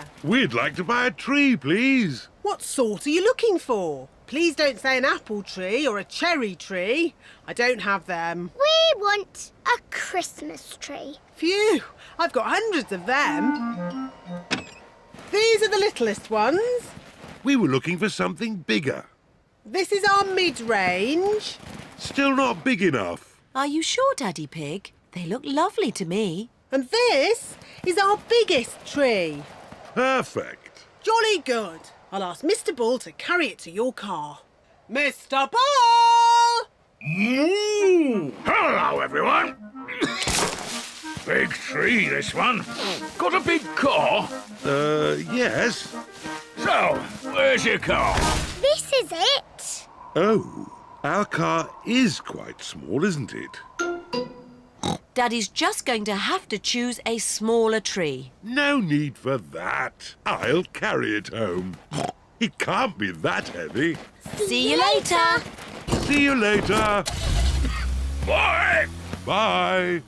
there? We'd like to buy a tree, please. What sort are you looking for? Please don't say an apple tree or a cherry tree. I don't have them. We want a Christmas tree. Phew, I've got hundreds of them. These are the littlest ones. We were looking for something bigger. This is our mid-range. Still not big enough. Are you sure, Daddy Pig? They look lovely to me. And this is our biggest tree. Perfect. Jolly good. I'll ask Mr. Bull to carry it to your car. Mr. Bull! Hello, everyone. Big tree, this one. Got a big car? Yes. So, where's your car? This is it. Oh, our car is quite small, isn't it? Daddy's just going to have to choose a smaller tree. No need for that. I'll carry it home. It can't be that heavy. See you later. See you later. Bye. Bye.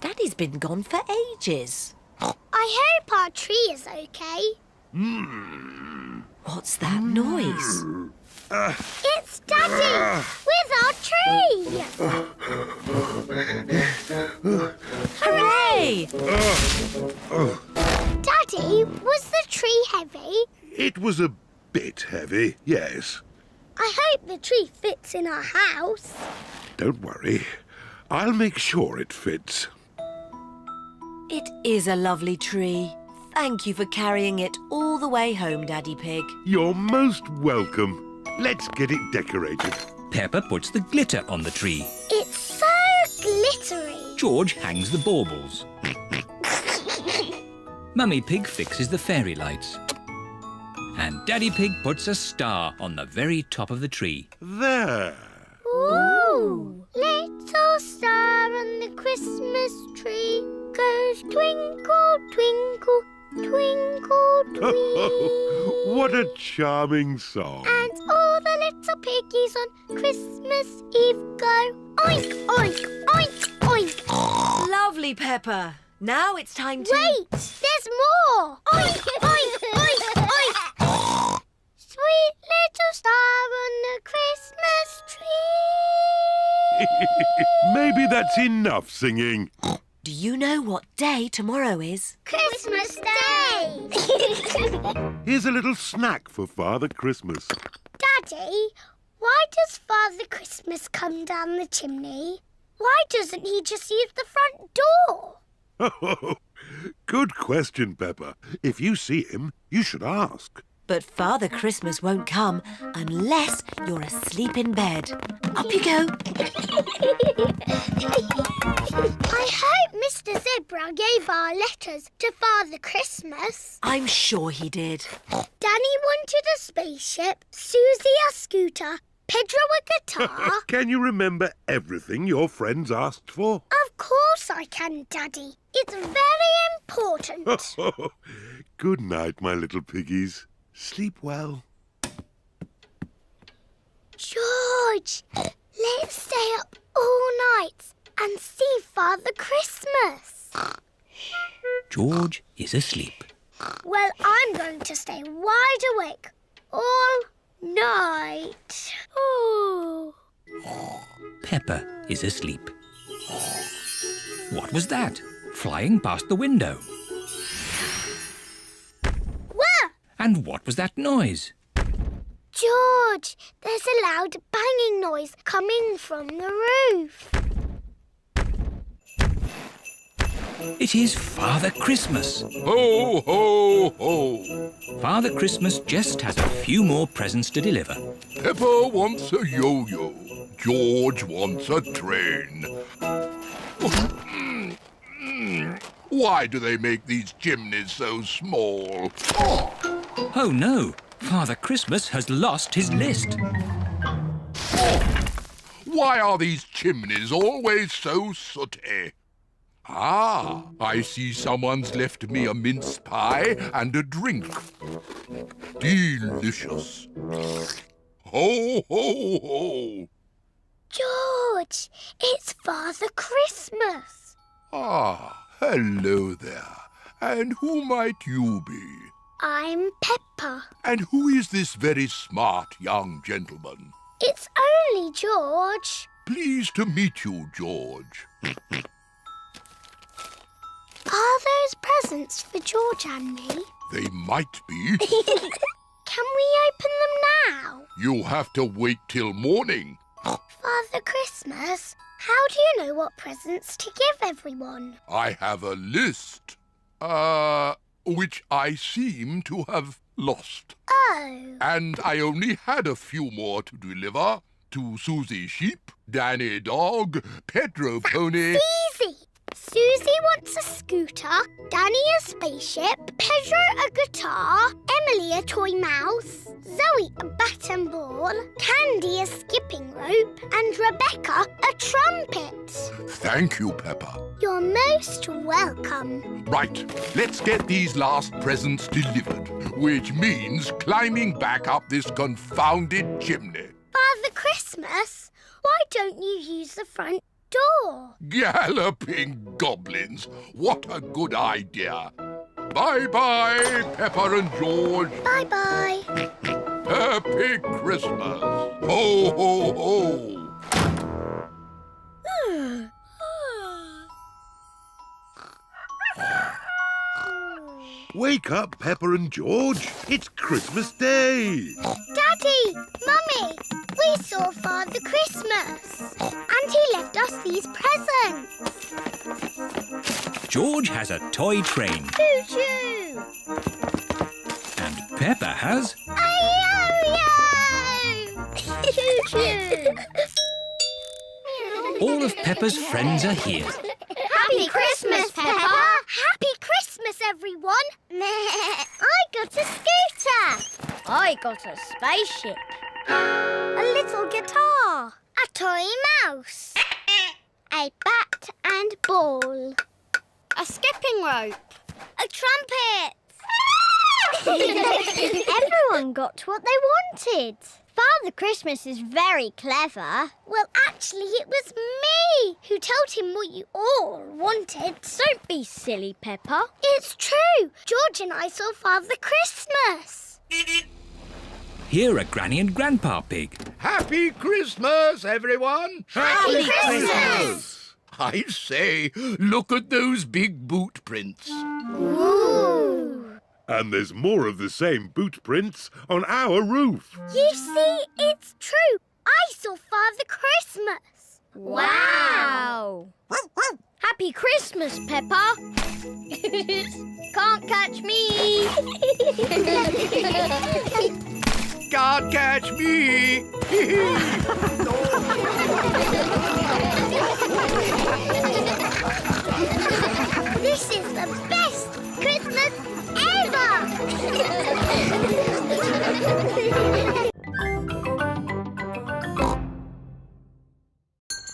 Daddy's been gone for ages. I hope our tree is okay. What's that noise? It's Daddy with our tree. Hooray! Daddy, was the tree heavy? It was a bit heavy, yes. I hope the tree fits in our house. Don't worry. I'll make sure it fits. It is a lovely tree. Thank you for carrying it all the way home, Daddy Pig. You're most welcome. Let's get it decorated. Peppa puts the glitter on the tree. It's so glittery. George hangs the baubles. Mummy Pig fixes the fairy lights. And Daddy Pig puts a star on the very top of the tree. There. Ooh! Little star on the Christmas tree goes twinkle, twinkle, twinkle, twinkle. What a charming song. And all the little piggies on Christmas Eve go oink, oink, oink, oink. Lovely, Peppa. Now it's time to... Wait, there's more. Oink, oink, oink, oink. Sweet little star on the Christmas tree. Maybe that's enough singing. Do you know what day tomorrow is? Christmas Day. Here's a little snack for Father Christmas. Daddy, why does Father Christmas come down the chimney? Why doesn't he just use the front door? Good question, Peppa. If you see him, you should ask. But Father Christmas won't come unless you're asleep in bed. Up you go. I hope Mr. Zebra gave our letters to Father Christmas. I'm sure he did. Danny wanted a spaceship, Suzy a scooter, Pedro a guitar. Can you remember everything your friends asked for? Of course I can, Daddy. It's very important. Good night, my little piggies. Sleep well. George, let's stay up all night and see Father Christmas. George is asleep. Well, I'm going to stay wide awake all night. Ooh. Peppa is asleep. What was that? Flying past the window. Where? And what was that noise? George, there's a loud banging noise coming from the roof. It is Father Christmas. Ho, ho, ho. Father Christmas just has a few more presents to deliver. Peppa wants a yo-yo. George wants a train. Why do they make these chimneys so small? Oh no! Father Christmas has lost his list. Why are these chimneys always so sooty? Ah, I see someone's left me a mince pie and a drink. Delicious. Ho, ho, ho. George, it's Father Christmas. Ah, Hello there. And who might you be? I'm Peppa. And who is this very smart young gentleman? It's only George. Pleased to meet you, George. Are those presents for George and me? They might be. Can we open them now? You'll have to wait till morning. Father Christmas, how do you know what presents to give everyone? I have a list, which I seem to have lost. Oh. And I only had a few more to deliver to Suzy Sheep, Danny Dog, Pedro Pony. Easy. Suzy wants a scooter, Danny a spaceship, Pedro a guitar, Emily a toy mouse, Zoe a bat and ball, Candy a skipping rope, and Rebecca a trumpet. Thank you, Peppa. You're most welcome. Right, let's get these last presents delivered, which means climbing back up this confounded chimney. Father Christmas, why don't you use the front door? Galloping goblins! What a good idea! Bye-bye, Peppa and George. Bye-bye. Happy Christmas! Ho, ho, ho! Wake up, Peppa and George. It's Christmas Day. Daddy, Mummy, we saw Father Christmas. And he left us these presents. George has a toy train. Choo-choo. And Peppa has... Yo-yo! Choo-choo. All of Peppa's friends are here. Happy Christmas, Peppa! Happy Christmas, everyone! I got a scooter. I got a spaceship. A little guitar. A toy mouse. A bat and ball. A skipping rope. A trumpet. Everyone got what they wanted. Father Christmas is very clever. Well, actually, it was me who told him what you all wanted. Don't be silly, Peppa. It's true. George and I saw Father Christmas. Here are Granny and Grandpa Pig. Happy Christmas, everyone! Happy Christmas! I say, look at those big boot prints. Ooh. And there's more of the same boot prints on our roof. You see, it's true. I saw Father Christmas. Wow. Happy Christmas, Peppa. Can't catch me. Can't catch me! This is the best Christmas ever!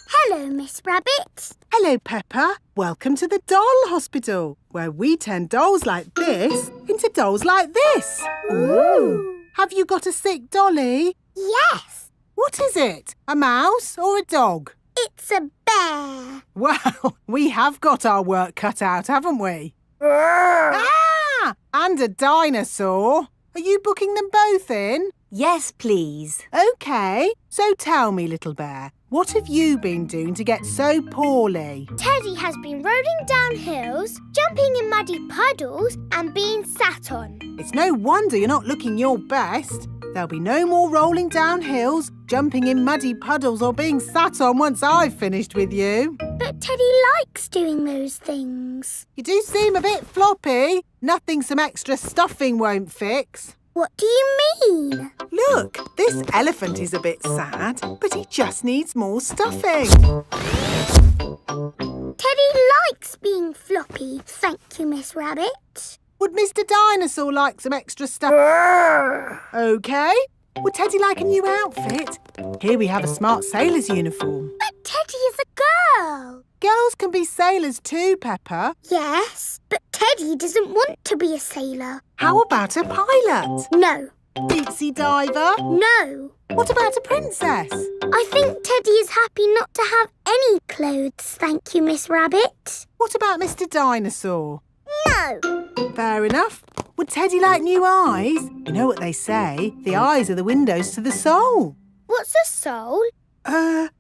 Hello, Miss Rabbit. Hello, Peppa. Welcome to the doll hospital, where we turn dolls like this into dolls like this. Ooh. Have you got a sick dolly? Yes, What is it? A mouse or a dog? it's a bear. Well, we have got our work cut out, haven't we? Ah! And a dinosaur. Are you booking them both in? Yes, please. OK. So tell me, little bear, what have you been doing to get so poorly? Teddy has been rolling down hills, jumping in muddy puddles and being sat on. It's no wonder you're not looking your best. There'll be no more rolling down hills, jumping in muddy puddles or being sat on once I've finished with you. But Teddy likes doing those things. You do seem a bit floppy. Nothing some extra stuffing won't fix. What do you mean? Look, this elephant is a bit sad, but he just needs more stuffing. Teddy likes being floppy, thank you, Miss Rabbit. Would Mr. Dinosaur like some extra stuff? OK. Would Teddy like a new outfit? Here we have a smart sailor's uniform. But Teddy is a girl. Girls can be sailors too, Peppa. Yes, but Teddy doesn't want to be a sailor. How about a pilot? No, Deep sea diver? no. What about a princess? I think Teddy is happy not to have any clothes, thank you, Miss Rabbit. What about Mr. Dinosaur? No. Fair enough. Would Teddy like new eyes? You know what they say, the eyes are the windows to the soul. What's a soul?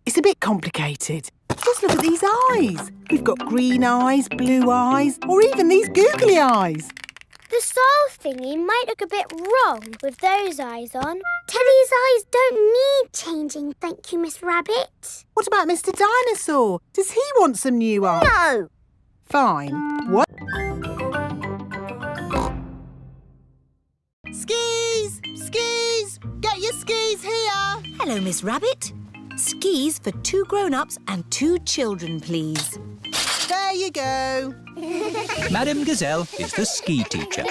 It's a bit complicated. Just look at these eyes. We've got green eyes, blue eyes, or even these googly eyes. The soul thingy might look a bit wrong with those eyes on. Teddy's eyes don't need changing, thank you, Miss Rabbit. What about Mr. Dinosaur? Does he want some new eyes? No. Fine. What? Skis! Skis! Get your skis here! Hello, Miss Rabbit. Skis for 2 grown-ups and 2 children, please. There you go. Madame Gazelle is the ski teacher.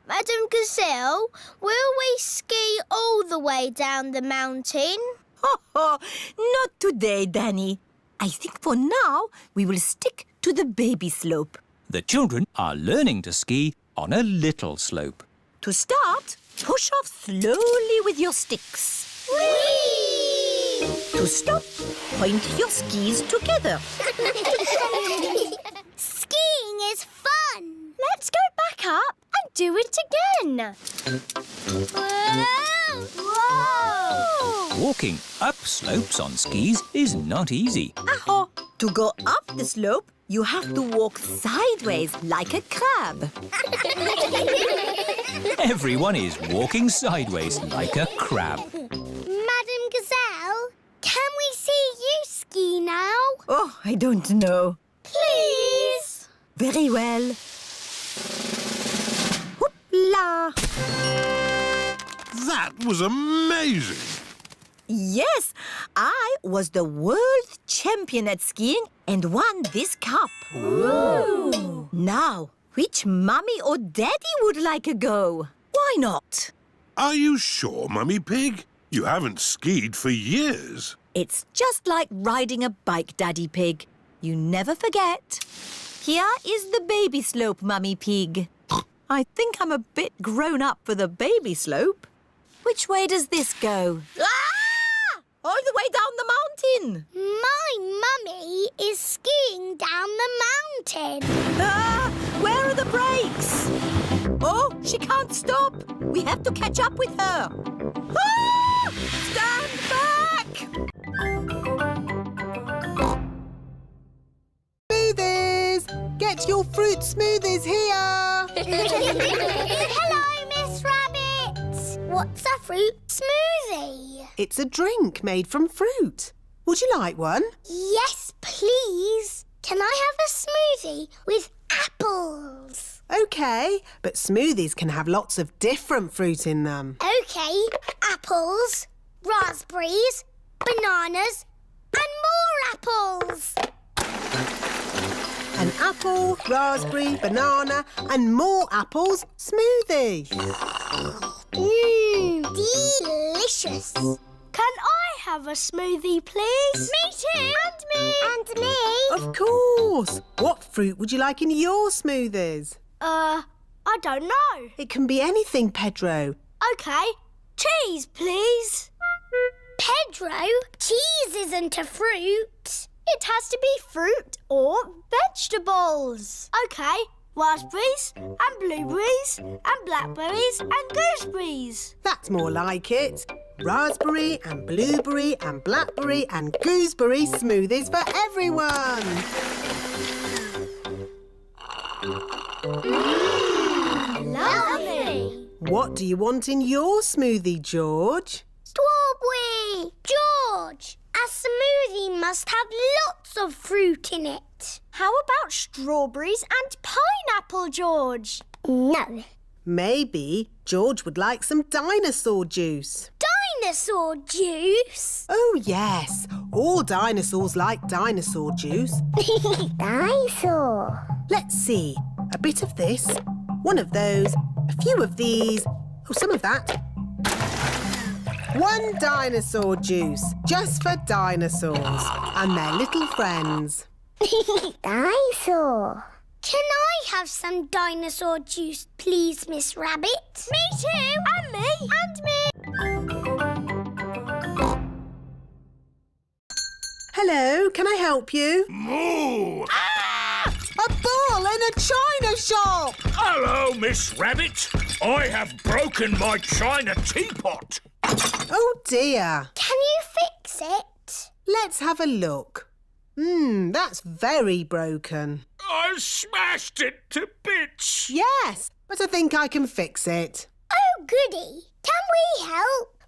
Madam Gazelle, will we ski all the way down the mountain? Not today, Danny. I think for now we will stick to the baby slope. The children are learning to ski on a little slope. To start, push off slowly with your sticks. Whee! To stop, point your skis together. Skiing is fun. Let's go back up and do it again. Whoa! Walking up slopes on skis is not easy. Aho! To go up the slope, you have to walk sideways like a crab. Everyone is walking sideways like a crab. Madam Gazelle, can we see you ski now? Oh, I don't know. Please? Very well. Hoopla! That was amazing. Yes, I was the world champion at skiing and won this cup. Ooh. Now, which mummy or daddy would like a go? Why not? Are you sure, Mummy Pig? You haven't skied for years. It's just like riding a bike, Daddy Pig. You never forget. Here is the baby slope, Mummy Pig. I think I'm a bit grown up for the baby slope. Which way does this go? Ah! All the way down the mountain. My mummy is skiing down the mountain. Ah! Where are the brakes? Oh, she can't stop. We have to catch up with her. Ah! Stand back! Smoothies! Get your fruit smoothies here! Hello, Miss Rabbit. What's a fruit smoothie? It's a drink made from fruit. Would you like one? Yes, please. Can I have a smoothie with apples? OK, but smoothies can have lots of different fruit in them. OK, apples, raspberries, bananas, and more apples. An apple, raspberry, banana and more apples smoothie. Delicious. Can I have a smoothie, please? Me too. And me. And me. Of course. What fruit would you like in your smoothies? I don't know. It can be anything, Pedro. OK, cheese, please. Pedro, cheese isn't a fruit. It has to be fruit or vegetables. OK, raspberries and blueberries and blackberries and gooseberries. That's more like it. Raspberry and blueberry and blackberry and gooseberry smoothies for everyone. Lovely. What do you want in your smoothie, George? Strawberry. George, a smoothie must have lots of fruit in it. How about strawberries and pineapple, George? No. Maybe George would like some dinosaur juice. Dinosaur juice? Oh, yes. All dinosaurs like dinosaur juice. Dinosaur. Let's see. A bit of this, one of those, a few of these, oh, some of that. One dinosaur juice, just for dinosaurs and their little friends. Dinosaur. Can I have some dinosaur juice, please, Miss Rabbit? Me too. And me. And me. Hello, can I help you? Moo! the china shop! Hello, Miss Rabbit. I have broken my china teapot. Oh dear. Can you fix it? Let's have a look. That's very broken. I smashed it to bits. Yes, but I think I can fix it. Oh, goody. Can we help?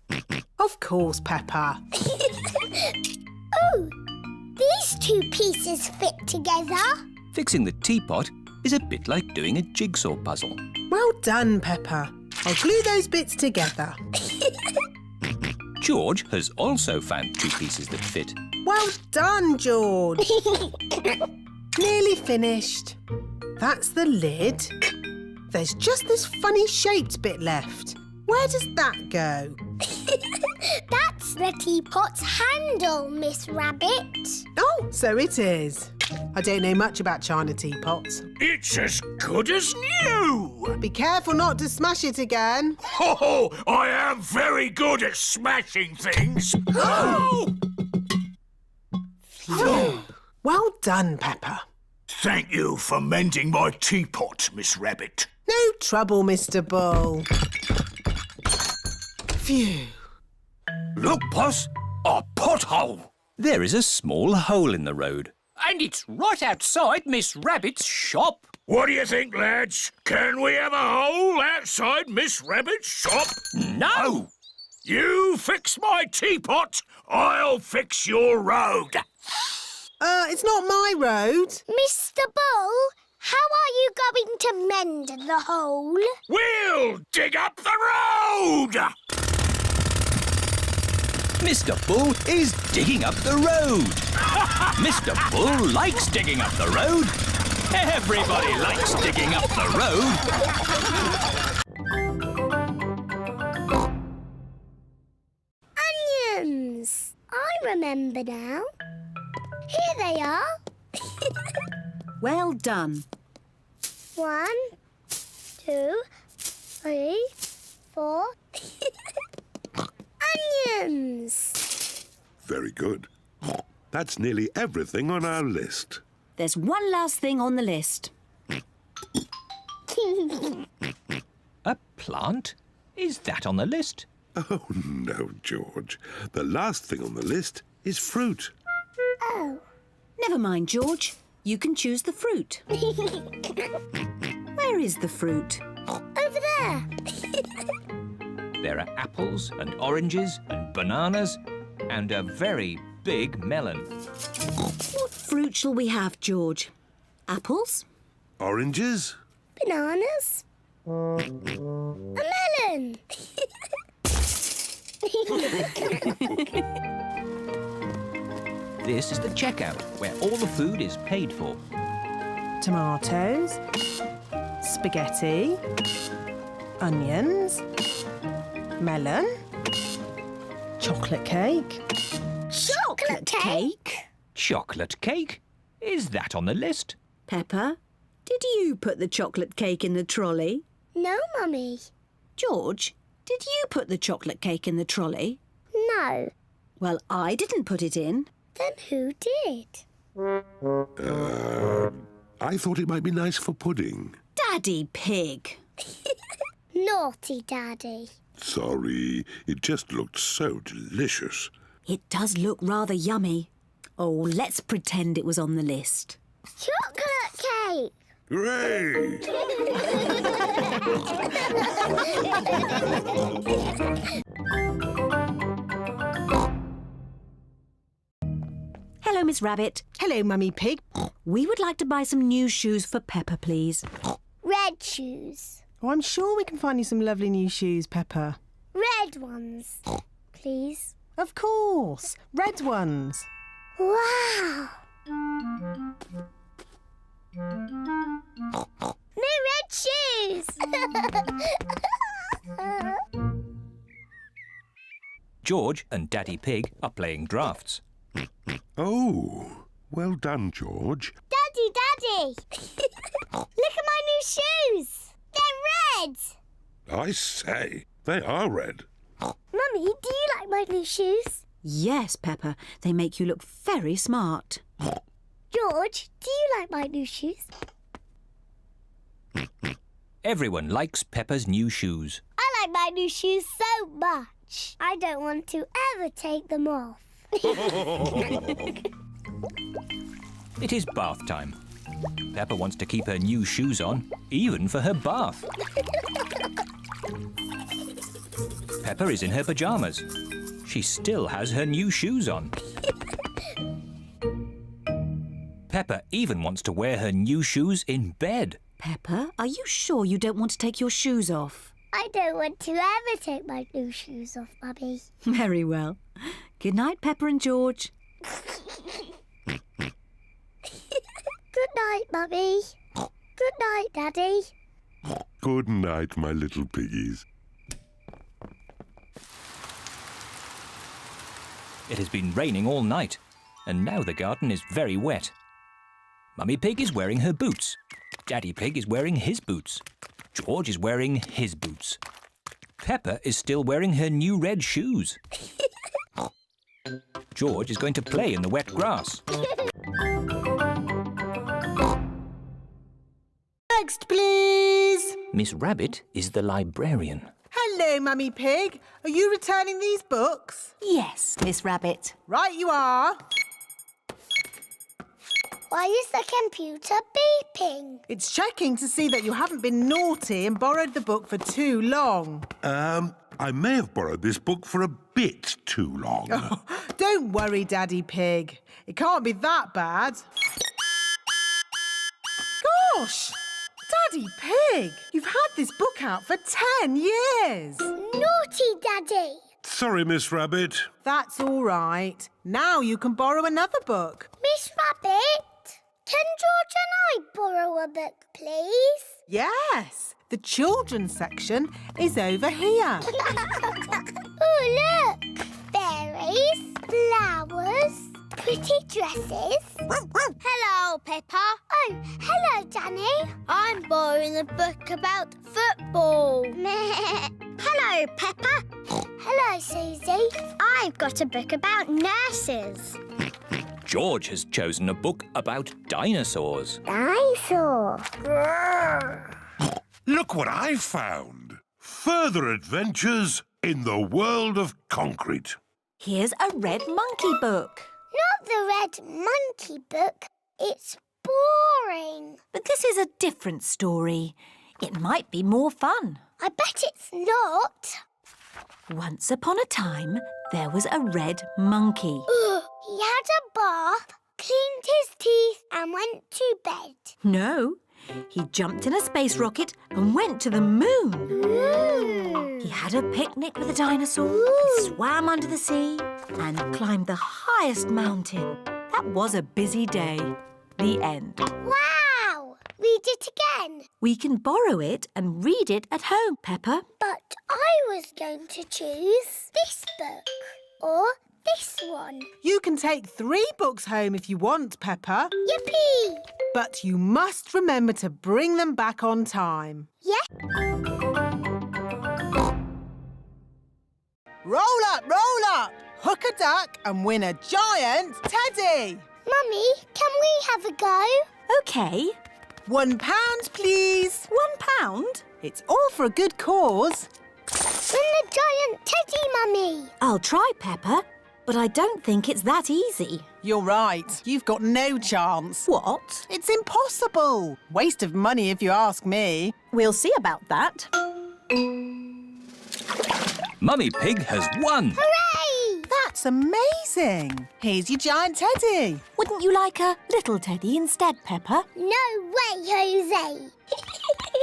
Of course, Peppa. Oh, these two pieces fit together. Fixing the teapot is a bit like doing a jigsaw puzzle. Well done, Peppa. I'll glue those bits together. George has also found two pieces that fit. Well done, George. Nearly finished. That's the lid. There's just this funny shaped bit left. Where does that go? That's the teapot's handle, Miss Rabbit. Oh, so it is. I don't know much about china teapots. It's as good as new. Be careful not to smash it again. Oh, I am very good at smashing things. Oh! Well done, Peppa. Thank you for mending my teapot, Miss Rabbit. No trouble, Mr. Bull. Phew. Look, Boss, a pothole. There is a small hole in the road. And it's right outside Miss Rabbit's shop. What do you think, lads? Can we have a hole outside Miss Rabbit's shop? No! You fix my teapot, I'll fix your road. It's not my road. Mr. Bull, how are you going to mend the hole? We'll dig up the road. Mr. Bull is digging up the road. Mr. Bull likes digging up the road. Everybody likes digging up the road. Onions! I remember now. Here they are. Well done. 1, 2, 3, 4. Onions! Very good. That's nearly everything on our list. There's one last thing on the list. A plant? Is that on the list? Oh, no, George. The last thing on the list is fruit. Oh. Never mind, George. You can choose the fruit. Where is the fruit? Over there. There are apples and oranges and bananas and a very big melon. What fruit shall we have, George? Apples? Oranges? Bananas. A melon. This is the checkout where all the food is paid for. Tomatoes, spaghetti, onions, melon, chocolate cake. Chocolate cake? Chocolate cake? Is that on the list? Peppa, did you put the chocolate cake in the trolley? No, Mummy. George, did you put the chocolate cake in the trolley? No. Well, I didn't put it in. Then who did? I thought it might be nice for pudding. Daddy Pig. Naughty Daddy. Sorry, it just looked so delicious. It does look rather yummy. Oh, let's pretend it was on the list. Chocolate cake. Hooray! Hello, Miss Rabbit. Hello, Mummy Pig. We would like to buy some new shoes for Peppa, please. Red shoes. Oh, I'm sure we can find you some lovely new shoes, Peppa. Red ones. Please. Of course. Red ones. Wow. New red shoes. George and Daddy Pig are playing drafts. Oh, well done, George. Daddy. Look at my new shoes. They're red. I say, they are red. Mummy, do you like my new shoes? Yes, Peppa. They make you look very smart. George, do you like my new shoes? Everyone likes Peppa's new shoes. I like my new shoes so much. I don't want to ever take them off. It is bath time. Peppa wants to keep her new shoes on, even for her bath. Peppa is in her pyjamas. She still has her new shoes on. Peppa even wants to wear her new shoes in bed. Peppa, are you sure you don't want to take your shoes off? I don't want to ever take my new shoes off, Mummy. Very well. Good night, Peppa and George. Good night, Mummy. Good night, Daddy. Good night, my little piggies. It has been raining all night, and now the garden is very wet. Mummy Pig is wearing her boots. Daddy Pig is wearing his boots. George is wearing his boots. Peppa is still wearing her new red shoes. George is going to play in the wet grass. Next, please. Miss Rabbit is the librarian. Hello, Mummy Pig. Are you returning these books? Yes, Miss Rabbit. Right you are. Why is the computer beeping? It's checking to see that you haven't been naughty and borrowed the book for too long. I may have borrowed this book for a bit too long. Don't worry, Daddy Pig. It can't be that bad. Gosh! Daddy Pig! You've had this book out for 10 years. Naughty Daddy! Sorry, Miss Rabbit. That's all right. Now you can borrow another book. Miss Rabbit, can George and I borrow a book, please? Yes. The children's section is over here. Oh, look! Berries, flowers, pretty dresses. Hello, Peppa. Oh, hello, Danny. I'm borrowing a book about football. Hello, Peppa. Hello, Suzy. I've got a book about nurses. George has chosen a book about dinosaurs. Dinosaur. Look what I found. Further adventures in the world of concrete. Here's a red monkey book. Not the red monkey book. It's boring. But this is a different story. It might be more fun. I bet it's not. Once upon a time, there was a red monkey. He had a bath, cleaned his teeth and went to bed. No, he jumped in a space rocket and went to the moon. Ooh. He had a picnic with a dinosaur, he swam under the sea and climbed the highest mountain. That was a busy day. The end. Wow! Read it again. We can borrow it and read it at home, Peppa. But I was going to choose this book or this one. You can take 3 books home if you want, Peppa. Yippee! But you must remember to bring them back on time. Yes. Roll up, hook a duck and win a giant teddy. Mummy, can we have a go? OK. £1, please. £1? It's all for a good cause. Win the giant teddy, Mummy. I'll try, Peppa, but I don't think it's that easy. You're right. You've got no chance. What? It's impossible. Waste of money if you ask me. We'll see about that. Mummy Pig has won. Hooray! That's amazing. Here's your giant teddy. Wouldn't you like a little teddy instead, Peppa? No way, Jose.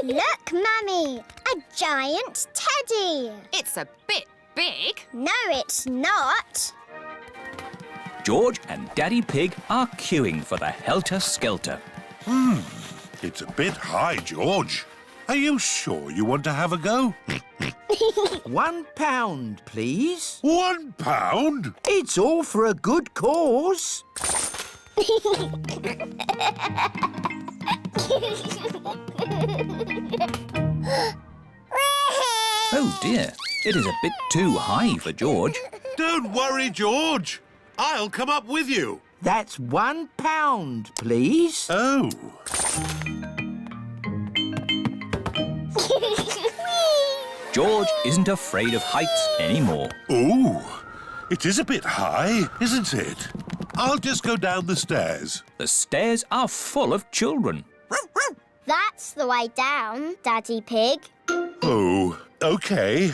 Look, Mummy, a giant teddy. It's a bit big. No, it's not. George and Daddy Pig are queuing for the Helter Skelter. It's a bit high, George. Are you sure you want to have a go? £1, please. £1? It's all for a good cause. Oh dear, it is a bit too high for George. Don't worry, George. I'll come up with you. That's £1, please. Oh. George isn't afraid of heights anymore. Ooh, it is a bit high, isn't it? I'll just go down the stairs. The stairs are full of children. That's the way down, Daddy Pig. Oh, OK.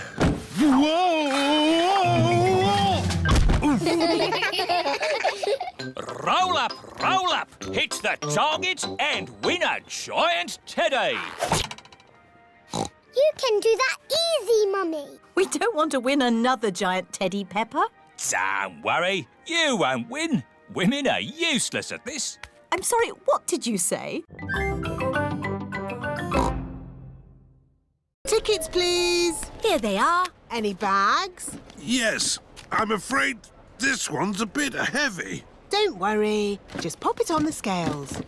Whoa! Roll up, hit the target and win a giant teddy. You can do that easy, Mummy. We don't want to win another giant teddy, Peppa. Don't worry, you won't win. Women are useless at this. I'm sorry, what did you say? Tickets, please. Here they are. Any bags? Yes, I'm afraid this one's a bit heavy. Don't worry. Just pop it on the scales.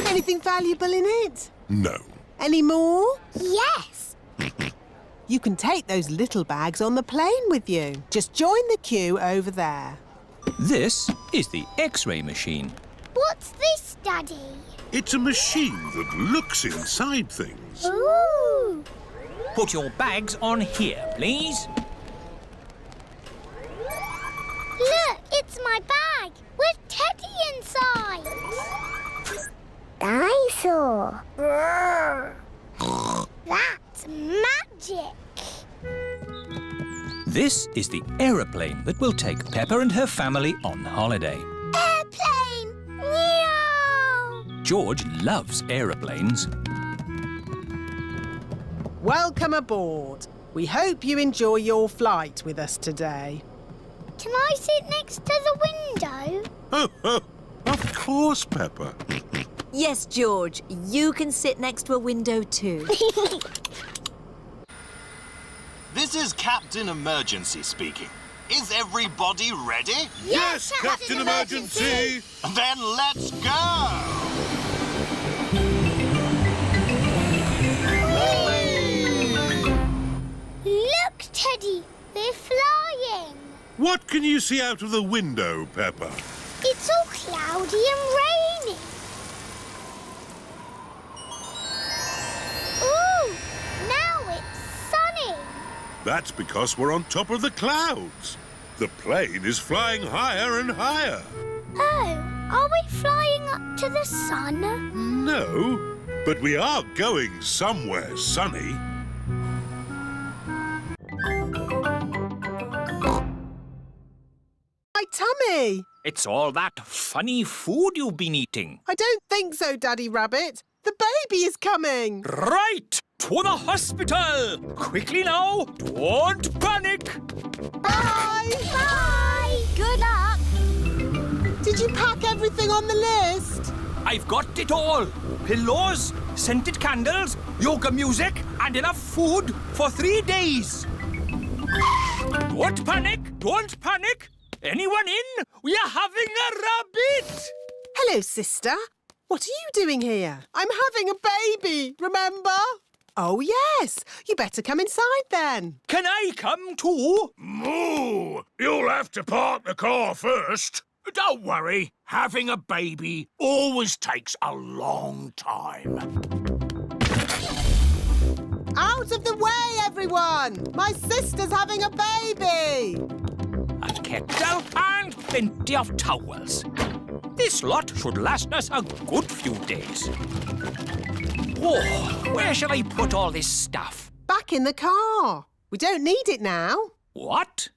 Anything valuable in it? No. Any more? Yes. You can take those little bags on the plane with you. Just join the queue over there. This is the X-ray machine. What's this, Daddy? It's a machine that looks inside things. Ooh. Put your bags on here, please. Look, it's my bag with Teddy inside. Dinosaur. That's magic. This is the aeroplane that will take Peppa and her family on holiday. Airplane. Meow. George loves aeroplanes. Welcome aboard. We hope you enjoy your flight with us today. Can I sit next to the window? Oh, of course, Peppa. Yes, George, you can sit next to a window too. This is Captain Emergency speaking. Is everybody ready? Yes, Captain Emergency! Then let's go! Look, Teddy, we're flying. What can you see out of the window, Peppa? It's all cloudy and rainy. Ooh, now it's sunny. That's because we're on top of the clouds. The plane is flying higher and higher. Oh, are we flying up to the sun? No, but we are going somewhere sunny. My tummy! It's all that funny food you've been eating. I don't think so, Daddy Rabbit. The baby is coming. Right! To the hospital! Quickly now! Don't panic! Bye! Bye! Good luck! Did you pack everything on the list? I've got it all. Pillows, scented candles, yoga music, and enough food for 3 days. Don't panic! Don't panic! Anyone in? We are having a rabbit! Hello, sister. What are you doing here? I'm having a baby, remember? Oh, yes. You better come inside then. Can I come too? Moo! You'll have to park the car first. Don't worry, having a baby always takes a long time. Out of the way, everyone! My sister's having a baby! A kettle and plenty of towels. This lot should last us a good few days. Oh, where shall I put all this stuff? Back in the car. We don't need it now. What?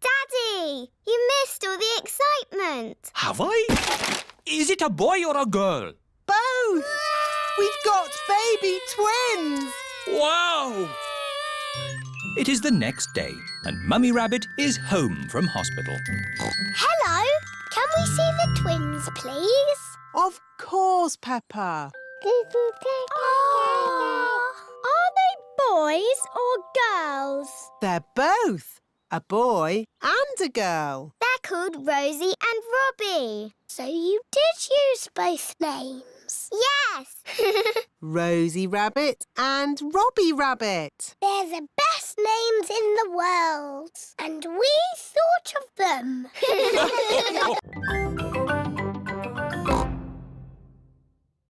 Daddy, you missed all the excitement. Have I? Is it a boy or a girl? Both! We've got baby twins! Wow! It is the next day, and Mummy Rabbit is home from hospital. Hello, can we see the twins, please? Of course, Peppa. Are they boys or girls? They're both. A boy and a girl. They're called Rosie and Robbie. So you did use both names? Yes. Rosie Rabbit and Robbie Rabbit. They're the best names in the world. And we thought of them.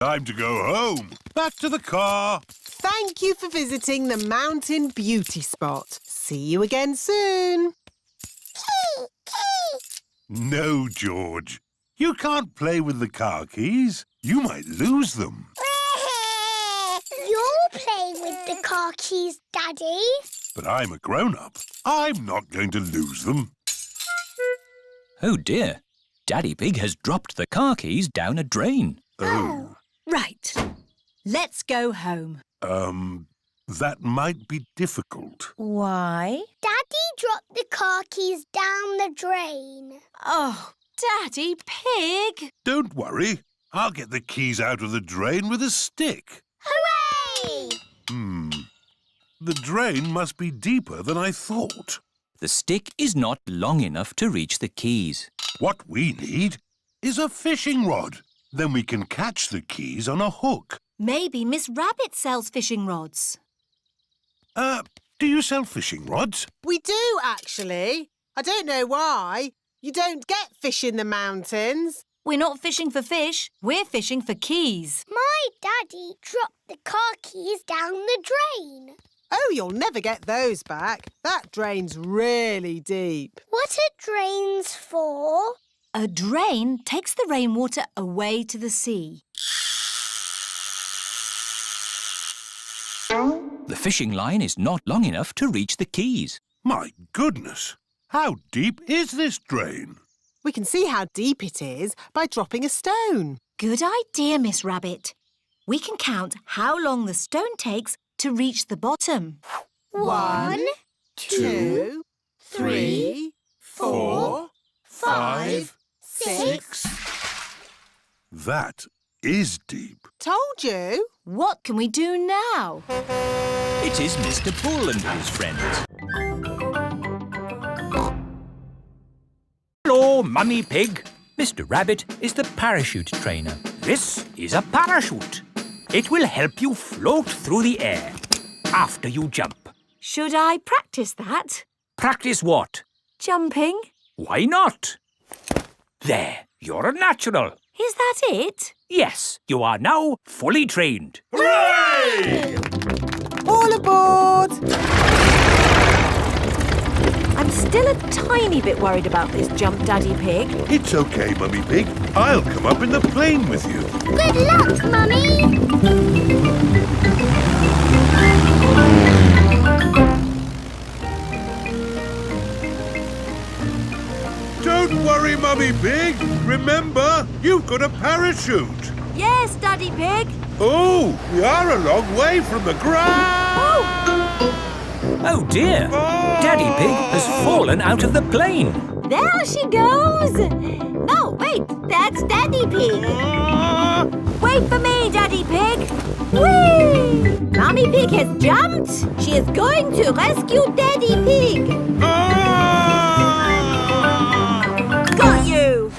Time to go home. Back to the car. Thank thank you for visiting the Mountain Beauty Spot. See you again soon. No, George. You can't play with the car keys. You might lose them. You're playing with the car keys, Daddy. But I'm a grown-up. I'm not going to lose them. Oh dear, Daddy Pig has dropped the car keys down a drain. Oh. Right. Let's go home. That might be difficult. Why? Daddy dropped the car keys down the drain. Oh, Daddy Pig! Don't worry. I'll get the keys out of the drain with a stick. Hooray! The drain must be deeper than I thought. The stick is not long enough to reach the keys. What we need is a fishing rod. Then we can catch the keys on a hook. Maybe Miss Rabbit sells fishing rods. Do you sell fishing rods? We do, actually. I don't know why. You don't get fish in the mountains. We're not fishing for fish. We're fishing for keys. My Daddy dropped the car keys down the drain. Oh, you'll never get those back. That drain's really deep. What are drains for? A drain takes the rainwater away to the sea. The fishing line is not long enough to reach the keys. My goodness! How deep is this drain? We can see how deep it is by dropping a stone. Good idea, Miss Rabbit. We can count how long the stone takes to reach the bottom. 1, 2, 3, 4, 5, 6. That is deep. Told you. What can we do now? It is Mr. Bull and his friends. Hello, Mummy Pig. Mr. Rabbit is the parachute trainer. This is a parachute. It will help you float through the air after you jump. Should I practice that? Practice what? Jumping? Why not? There, you're a natural. Is that it? Yes, you are now fully trained. Hooray! All aboard! I'm still a tiny bit worried about this jump, Daddy Pig. It's okay, Mummy Pig. I'll come up in the plane with you. Good luck, Mummy! Don't worry, Mummy Pig. Remember, you've got a parachute. Yes, Daddy Pig. Oh, we are a long way from the ground. Oh dear, Daddy Pig has fallen out of the plane. There she goes. No, wait, that's Daddy Pig. Wait for me, Daddy Pig. Whee! Mummy Pig has jumped. She is going to rescue Daddy Pig. Got you.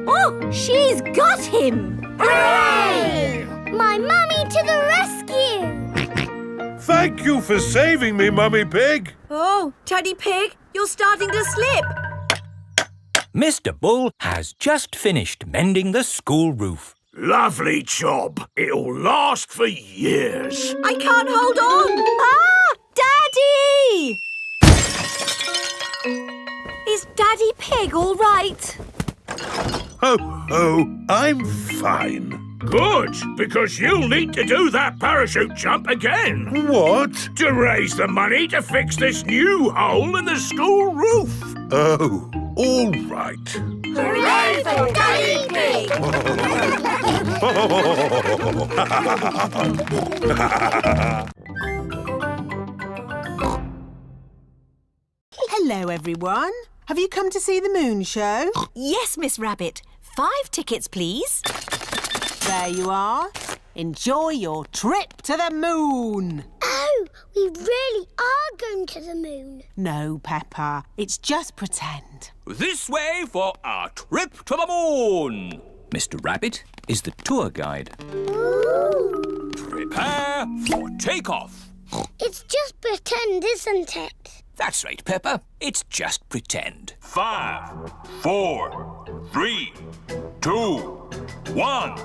Oh, she's got him. Hooray! My mummy to the rescue! Thank you for saving me, Mummy Pig. Oh, Daddy Pig, you're starting to slip. Mr. Bull has just finished mending the school roof. Lovely job. It'll last for years. I can't hold on. Ah, Daddy! Is Daddy Pig all right? Oh, I'm fine. Good, because you'll need to do that parachute jump again. What? To raise the money to fix this new hole in the school roof. Oh, all right. Hooray for Daddy Pig! Hello, everyone. Have you come to see the moon show? Yes, Miss Rabbit. 5 tickets, please. There you are. Enjoy your trip to the moon. Oh, we really are going to the moon. No, Peppa. It's just pretend. This way for our trip to the moon. Mr. Rabbit is the tour guide. Ooh. Prepare for takeoff. It's just pretend, isn't it? That's right, Peppa. It's just pretend. 5, 4, 3, 2, 1.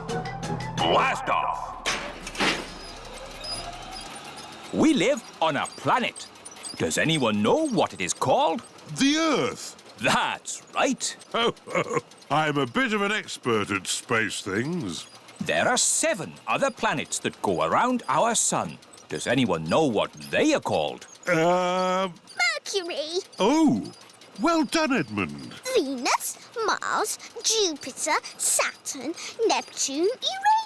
Blast off. We live on a planet. Does anyone know what it is called? The Earth. That's right. Ho, ho. I'm a bit of an expert at space things. There are 7 other planets that go around our sun. Does anyone know what they are called? Mercury, Oh, well done, Edmund. Venus, Mars, Jupiter, Saturn, Neptune,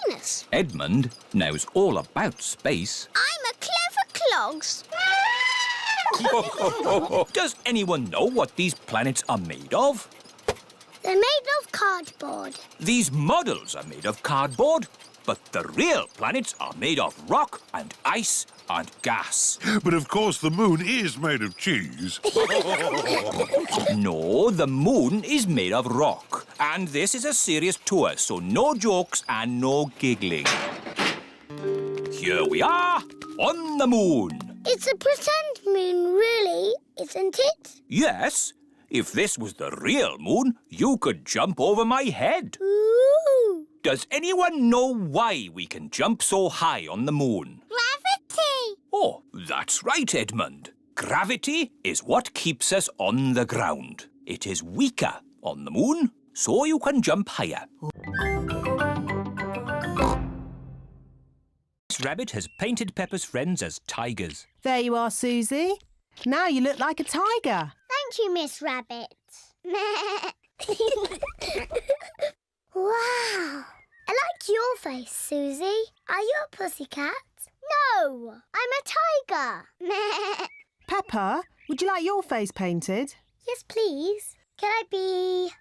Uranus. Edmund knows all about space. I'm a clever clogs. Does anyone know what these planets are made of? They're made of cardboard. These models are made of cardboard, but the real planets are made of rock and ice and gas. But of course the moon is made of cheese. No, the moon is made of rock. And this is a serious tour, so no jokes and no giggling. Here we are, on the moon. It's a pretend moon, really, isn't it? Yes, if this was the real moon, you could jump over my head. Ooh! Does anyone know why we can jump so high on the moon? Gravity! Oh, that's right, Edmund. Gravity is what keeps us on the ground. It is weaker on the moon, so you can jump higher. Miss Rabbit has painted Peppa's friends as tigers. There you are, Suzy. Now you look like a tiger. Thank you, Miss Rabbit. Wow! I like your face, Suzy. Are you a pussycat? No, I'm a tiger. Peppa, would you like your face painted? Yes, please. Can I be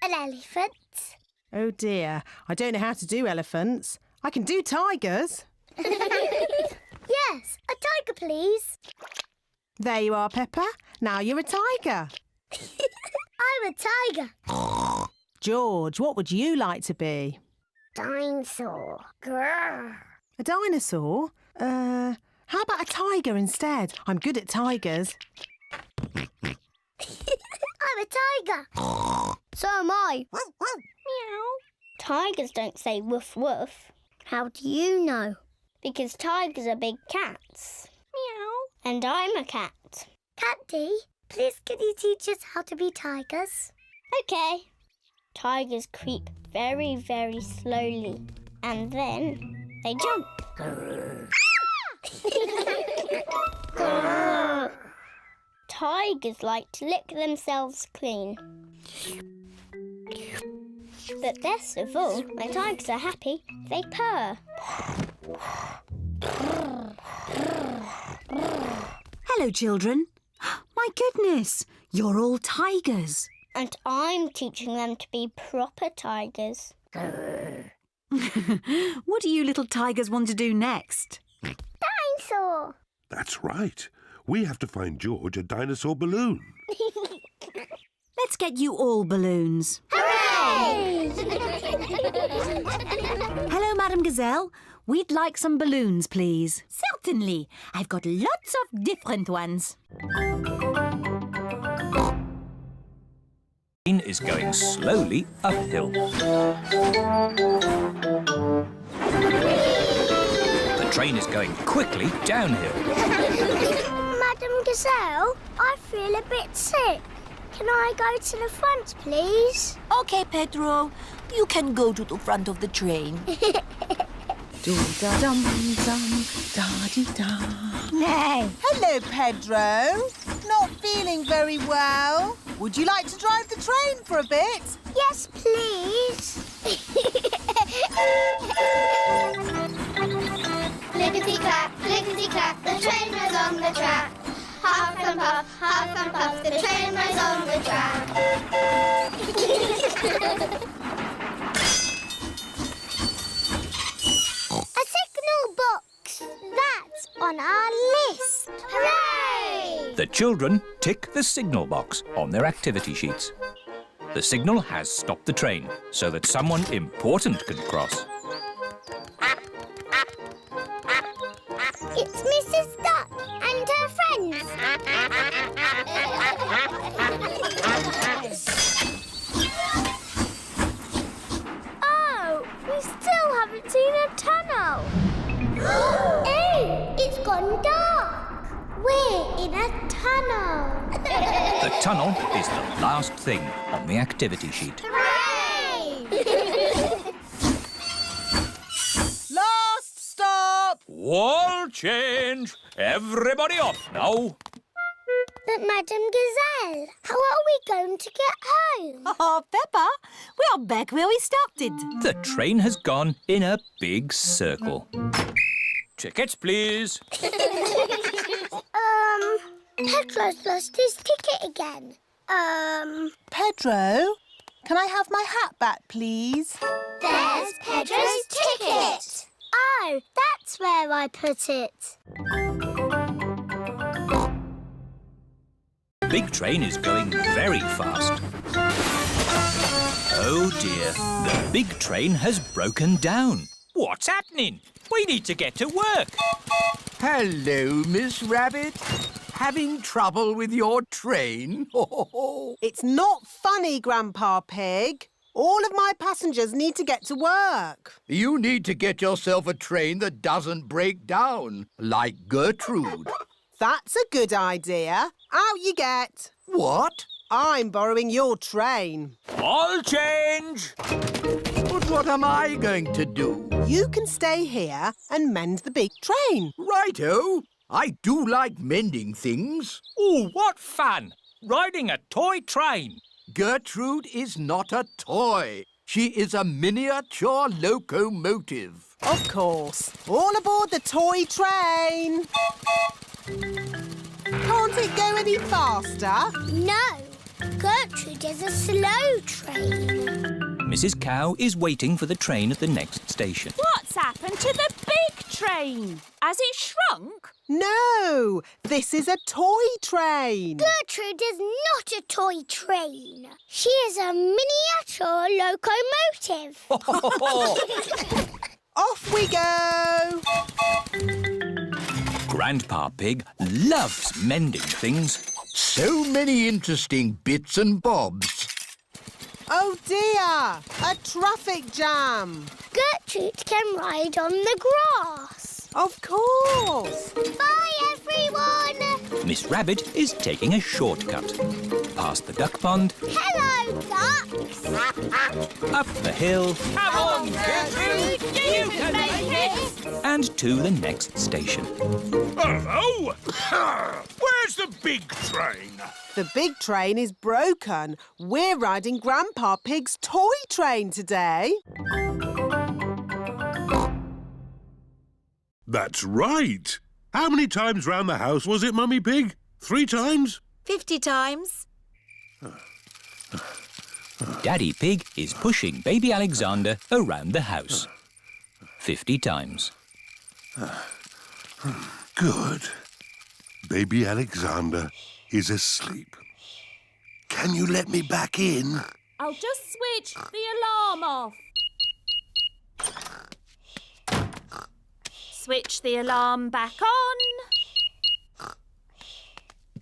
an elephant? Oh dear, I don't know how to do elephants. I can do tigers. Yes, a tiger, please. There you are, Peppa. Now you're a tiger. I'm a tiger. George, what would you like to be? Dinosaur. Grrr. A dinosaur? How about a tiger instead? I'm good at tigers. I'm a tiger. So am I. Meow. Tigers don't say woof woof. How do you know? Because tigers are big cats. Meow. And I'm a cat. Catty, please can you teach us how to be tigers? OK. Tigers creep very, very slowly. And then they jump. Tigers like to lick themselves clean. But best of all, when tigers are happy, they purr. Hello, children. My goodness, you're all tigers. And I'm teaching them to be proper tigers. What do you little tigers want to do next? Dinosaur! That's right. We have to find George a dinosaur balloon. Let's get you all balloons. Hooray! Hello, Madam Gazelle. We'd like some balloons, please. Certainly. I've got lots of different ones. The train is going slowly uphill. The train is going quickly downhill. Madam Gazelle, I feel a bit sick. Can I go to the front, please? OK, Pedro. You can go to the front of the train. Do-da-dum-dum, da-dee-da. Nay. Hello, Pedro. Not feeling very well. Would you like to drive the train for a bit? Yes, please. Clickety-clack, the train was on the track. Huff and puff, the train was on the track. A signal box. That's on our list. Hooray! The children tick the signal box on their activity sheets. The signal has stopped the train so that someone important can cross. It's Mrs. Duck and her friends. Oh, we still haven't seen a tunnel. Oh, it's gone dark. tunnel is the last thing on the activity sheet. Last stop! Wall change. Everybody off now. But Madame Gazelle, how are we going to get home? Oh, Peppa, we are back where we started. The train has gone in a big circle. Tickets, please. Pedro's lost his ticket again. Pedro, can I have my hat back, please? There's Pedro's ticket. Oh, that's where I put it. The big train is going very fast. Oh dear, the big train has broken down. What's happening? We need to get to work. Hello, Miss Rabbit. Having trouble with your train? It's not funny, Grandpa Pig. All of my passengers need to get to work. You need to get yourself a train that doesn't break down, like Gertrude. That's a good idea. Out you get. What? I'm borrowing your train. All change. But what am I going to do? You can stay here and mend the big train. Righto. I do like mending things. Oh, what fun! Riding a toy train. Gertrude is not a toy. She is a miniature locomotive. Of course. All aboard the toy train. Can't it go any faster? No, Gertrude is a slow train. Mrs. Cow is waiting for the train at the next station. What's happened to the big train? Has it shrunk? No, this is a toy train. Gertrude is not a toy train. She is a miniature locomotive. Off we go. Grandpa Pig loves mending things. So many interesting bits and bobs. Oh dear, a traffic jam. Gertrude can ride on the grass. Of course. Bye, everyone. Miss Rabbit is taking a shortcut. Past the duck pond, Hello, ducks. up the hill, Come on, Gertrude. You can make it. and to the next station. Hello? Where's the big train? The big train is broken. We're riding Grandpa Pig's toy train today. That's right. How many times round the house was it, Mummy Pig? 3 times? 50 times. Daddy Pig is pushing baby Alexander around the house. 50 times. Good. Baby Alexander is asleep. Can you let me back in? I'll just switch the alarm off. Switch the alarm back on.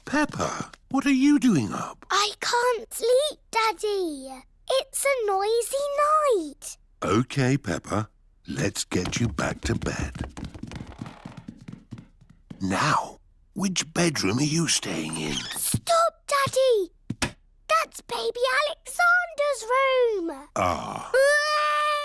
Peppa, what are you doing up? I can't sleep, Daddy. It's a noisy night. OK, Peppa. Let's get you back to bed. Now, which bedroom are you staying in? Stop, Daddy. That's baby Alexander's room. Ah.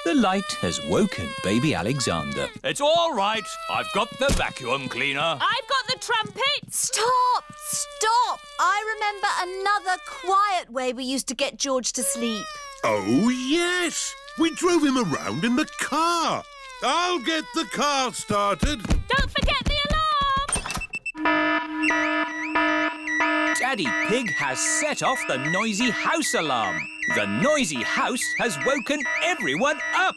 The light has woken baby Alexander. It's all right. I've got the vacuum cleaner. I've got the trumpet. Stop! Stop! I remember another quiet way we used to get George to sleep. Oh, yes. We drove him around in the car. I'll get the car started. Don't forget the alarm. Daddy Pig has set off the noisy house alarm. The noisy house has woken everyone up.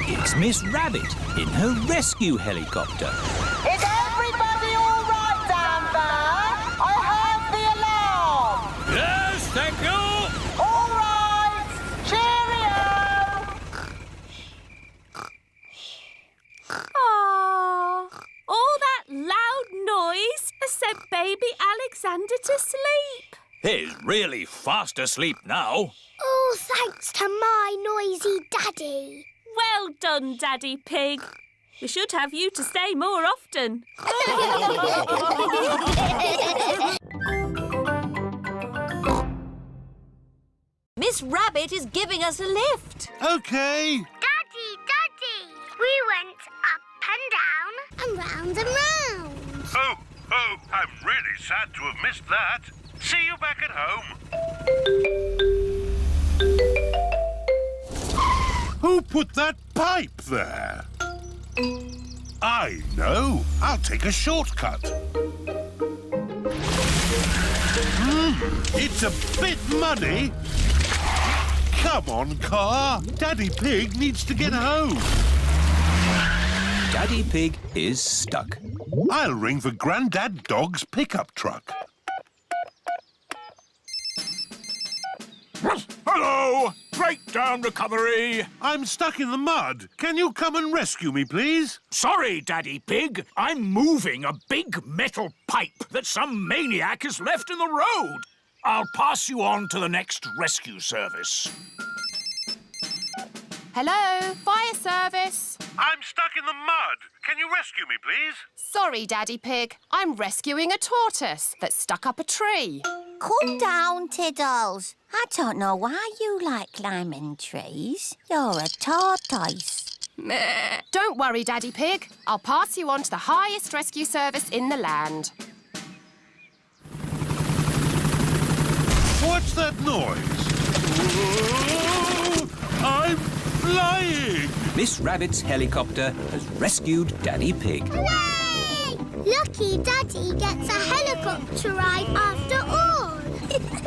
It's Miss Rabbit in her rescue helicopter. Is everybody all right down there? I heard the alarm. Yes, thank you. All right. Cheerio. Aww. All that loud noise has sent baby Alexander to sleep. He's really fast asleep now. Oh, thanks to my noisy daddy. Well done, Daddy Pig. We should have you to stay more often. Miss Rabbit is giving us a lift. Okay. Daddy, we went up and down and round and round. Oh, I'm really sad to have missed that. See you back at home. Who put that pipe there? I know. I'll take a shortcut. It's a bit muddy. Come on, car. Daddy Pig needs to get home. Daddy Pig is stuck. I'll ring for Grandad Dog's pickup truck. Hello! Breakdown recovery! I'm stuck in the mud. Can you come and rescue me, please? Sorry, Daddy Pig. I'm moving a big metal pipe that some maniac has left in the road. I'll pass you on to the next rescue service. Hello, fire service. I'm stuck in the mud. Can you rescue me, please? Sorry, Daddy Pig. I'm rescuing a tortoise that's stuck up a tree. Calm down, Tiddles. I don't know why you like climbing trees. You're a tortoise. Meh. Don't worry, Daddy Pig. I'll pass you on to the highest rescue service in the land. What's that noise? Whoa! I'm flying! Miss Rabbit's helicopter has rescued Daddy Pig. Hooray! Lucky Daddy gets a helicopter ride after all.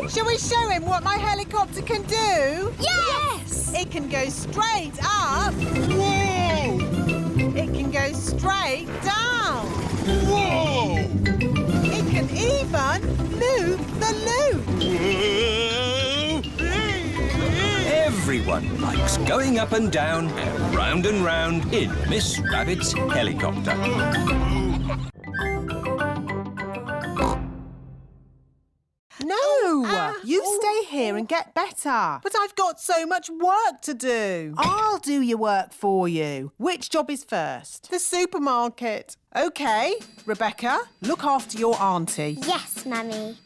Shall we show him what my helicopter can do? Yes! It can go straight up. Whoa! It can go straight down. Whoa! It can even loop the loop. Everyone likes going up and down and round in Miss Rabbit's helicopter. No! You stay here and get better. But I've got so much work to do. I'll do your work for you. Which job is first? The supermarket. OK. Rebecca, look after your auntie. Yes, Mummy.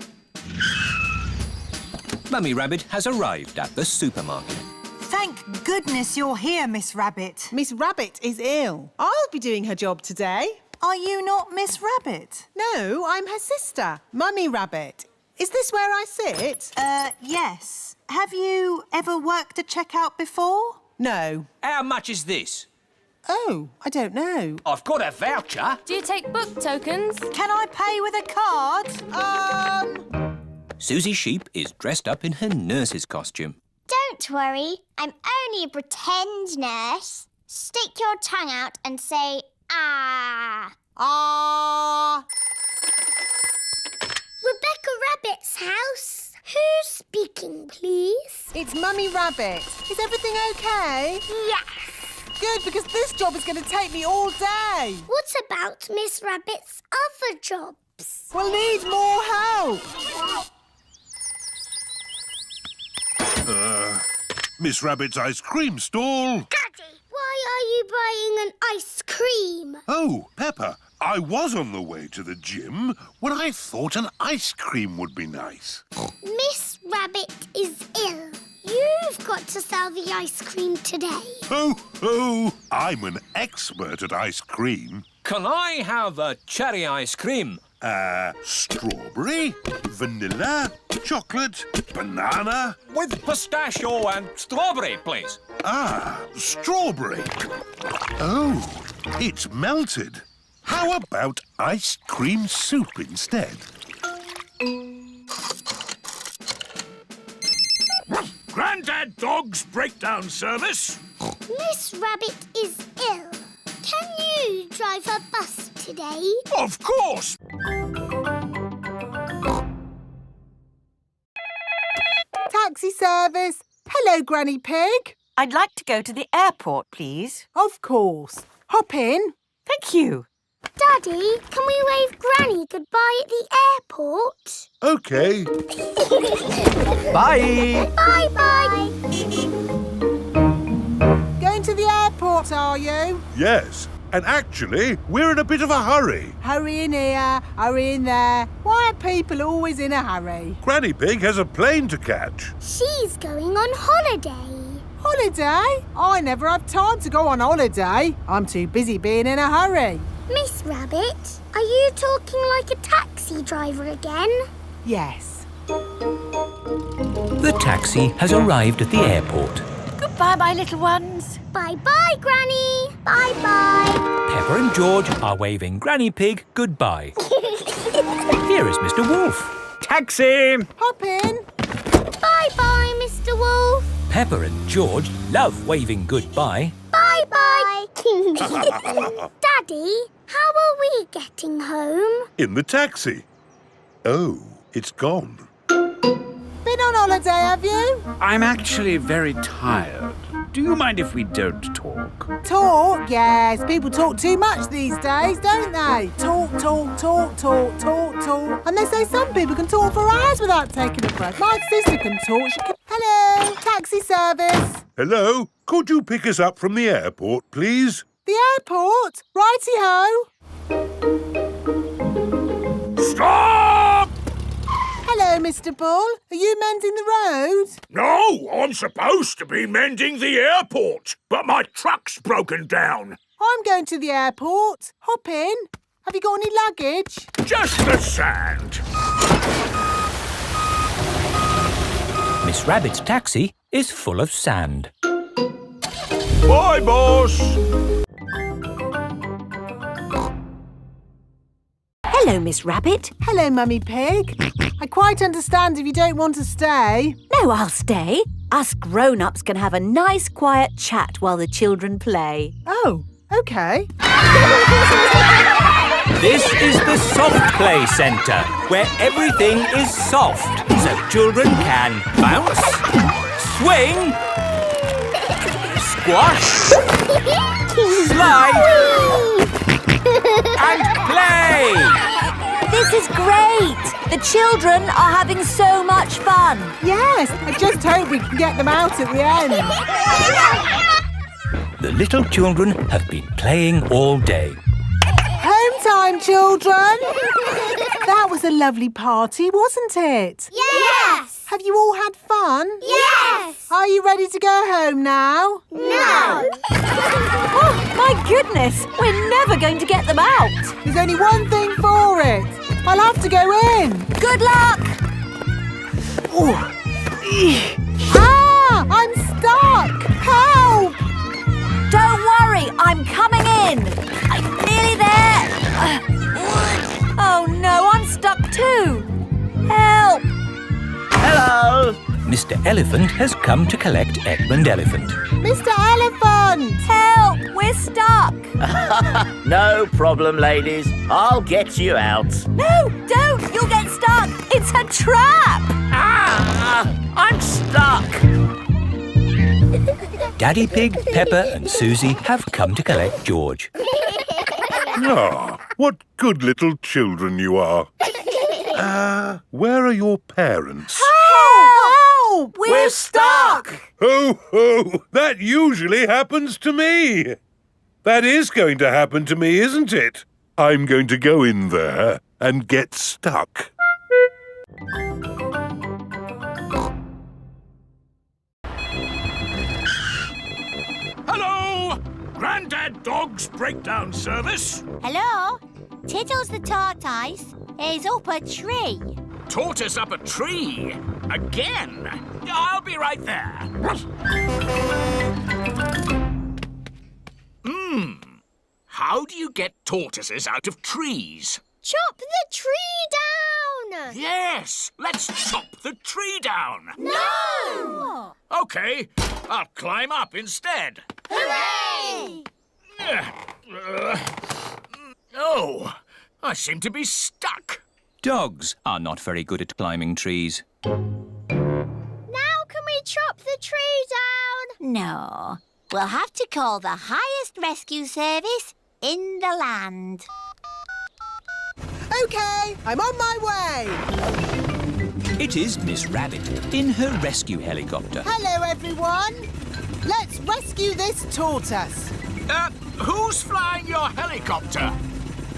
Mummy Rabbit has arrived at the supermarket. Thank goodness you're here, Miss Rabbit. Miss Rabbit is ill. I'll be doing her job today. Are you not Miss Rabbit? No, I'm her sister, Mummy Rabbit. Is this where I sit? Yes. Have you ever worked at checkout before? No. How much is this? Oh, I don't know. I've got a voucher. Do you take book tokens? Can I pay with a card? Suzy Sheep is dressed up in her nurse's costume. Don't worry, I'm only a pretend nurse. Stick your tongue out and say, ah. Ah. Rebecca Rabbit's house. Who's speaking, please? It's Mummy Rabbit. Is everything OK? Yes. Good, because this job is going to take me all day. What about Miss Rabbit's other jobs? We'll need more help. Miss Rabbit's ice cream stall. Daddy, why are you buying an ice cream? Oh, Peppa, I was on the way to the gym when I thought an ice cream would be nice. Miss Rabbit is ill. You've got to sell the ice cream today. Oh, I'm an expert at ice cream. Can I have a cherry ice cream? Strawberry, vanilla, chocolate, banana. With pistachio and strawberry, please. Strawberry. Oh, it's melted. How about ice cream soup instead? Grandad Dog's breakdown service. Miss Rabbit is ill. Can you drive a bus today? Of course. Taxi service. Hello, Granny Pig. I'd like to go to the airport, please. Of course. Hop in. Thank you. Daddy, can we wave Granny goodbye at the airport? OK. Bye. Bye-bye. Going to the airport, are you? Yes, And actually, we're in a bit of a hurry. Hurry in here, hurry in there. Why are people always in a hurry? Granny Pig has a plane to catch. She's going on holiday. Holiday? I never have time to go on holiday. I'm too busy being in a hurry. Miss Rabbit, are you talking like a taxi driver again? Yes. The taxi has arrived at the airport. Goodbye, my little ones. Bye-bye, Granny. Bye-bye. Peppa and George are waving Granny Pig goodbye. Here is Mr. Wolf. Taxi! Hop in. Bye-bye, Mr. Wolf. Peppa and George love waving goodbye. Bye-bye. Daddy, how are we getting home? In the taxi. Oh, it's gone. Been on holiday, have you? I'm actually very tired. Do you mind if we don't talk? Talk? Yes. People talk too much these days, don't they? Talk, talk, talk, talk, talk, talk. And they say some people can talk for hours without taking a breath. My sister can talk. She can... Hello, taxi service. Hello? Could you pick us up from the airport, please? The airport? Righty-ho. Stop! Hello, Mr. Bull. Are you mending the road? No, I'm supposed to be mending the airport, but my truck's broken down. I'm going to the airport. Hop in. Have you got any luggage? Just the sand. Miss Rabbit's taxi is full of sand. Bye, boss. Hello, Miss Rabbit. Hello, Mummy Pig. I quite understand if you don't want to stay. No, I'll stay. Us grown-ups can have a nice quiet chat while the children play. Oh, OK. This is the Soft Play Centre, where everything is soft, so children can bounce, swing, squash, slide, and play! This is great! The children are having so much fun. Yes, I just hope we can get them out at the end. The little children have been playing all day. Home time, children! That was a lovely party, wasn't it? Yes! Have you all had fun? Yes! Are you ready to go home now? No! Oh, my goodness! We're never going to get them out. There's only one thing for it. I'll have to go in. Good luck! Oh. Ah! I'm stuck! Help! Don't worry, I'm coming in. I'm nearly there. Oh no, I'm stuck too. Help! Hello! Mr. Elephant has come to collect Edmund Elephant. Mr. Elephant! Help! We're stuck. No problem, ladies. I'll get you out. No, don't! You'll get stuck. It's a trap. Ah! I'm stuck. Daddy Pig, Peppa and Suzy have come to collect George. Ah, what good little children you are. Where are your parents? Help! We're stuck! Ho, ho! That usually happens to me. That is going to happen to me, isn't it? I'm going to go in there and get stuck. Hello! Grandad Dog's breakdown service. Hello? Tiddles the tortoise is up a tree. Tortoise up a tree. Again. I'll be right there. How do you get tortoises out of trees? Chop the tree down! Yes! Let's chop the tree down. No! OK, I'll climb up instead. Hooray! Oh, I seem to be stuck. Dogs are not very good at climbing trees. Now can we chop the tree down? No. We'll have to call the highest rescue service in the land. OK, I'm on my way. It is Miss Rabbit in her rescue helicopter. Hello, everyone. Let's rescue this tortoise. Who's flying your helicopter?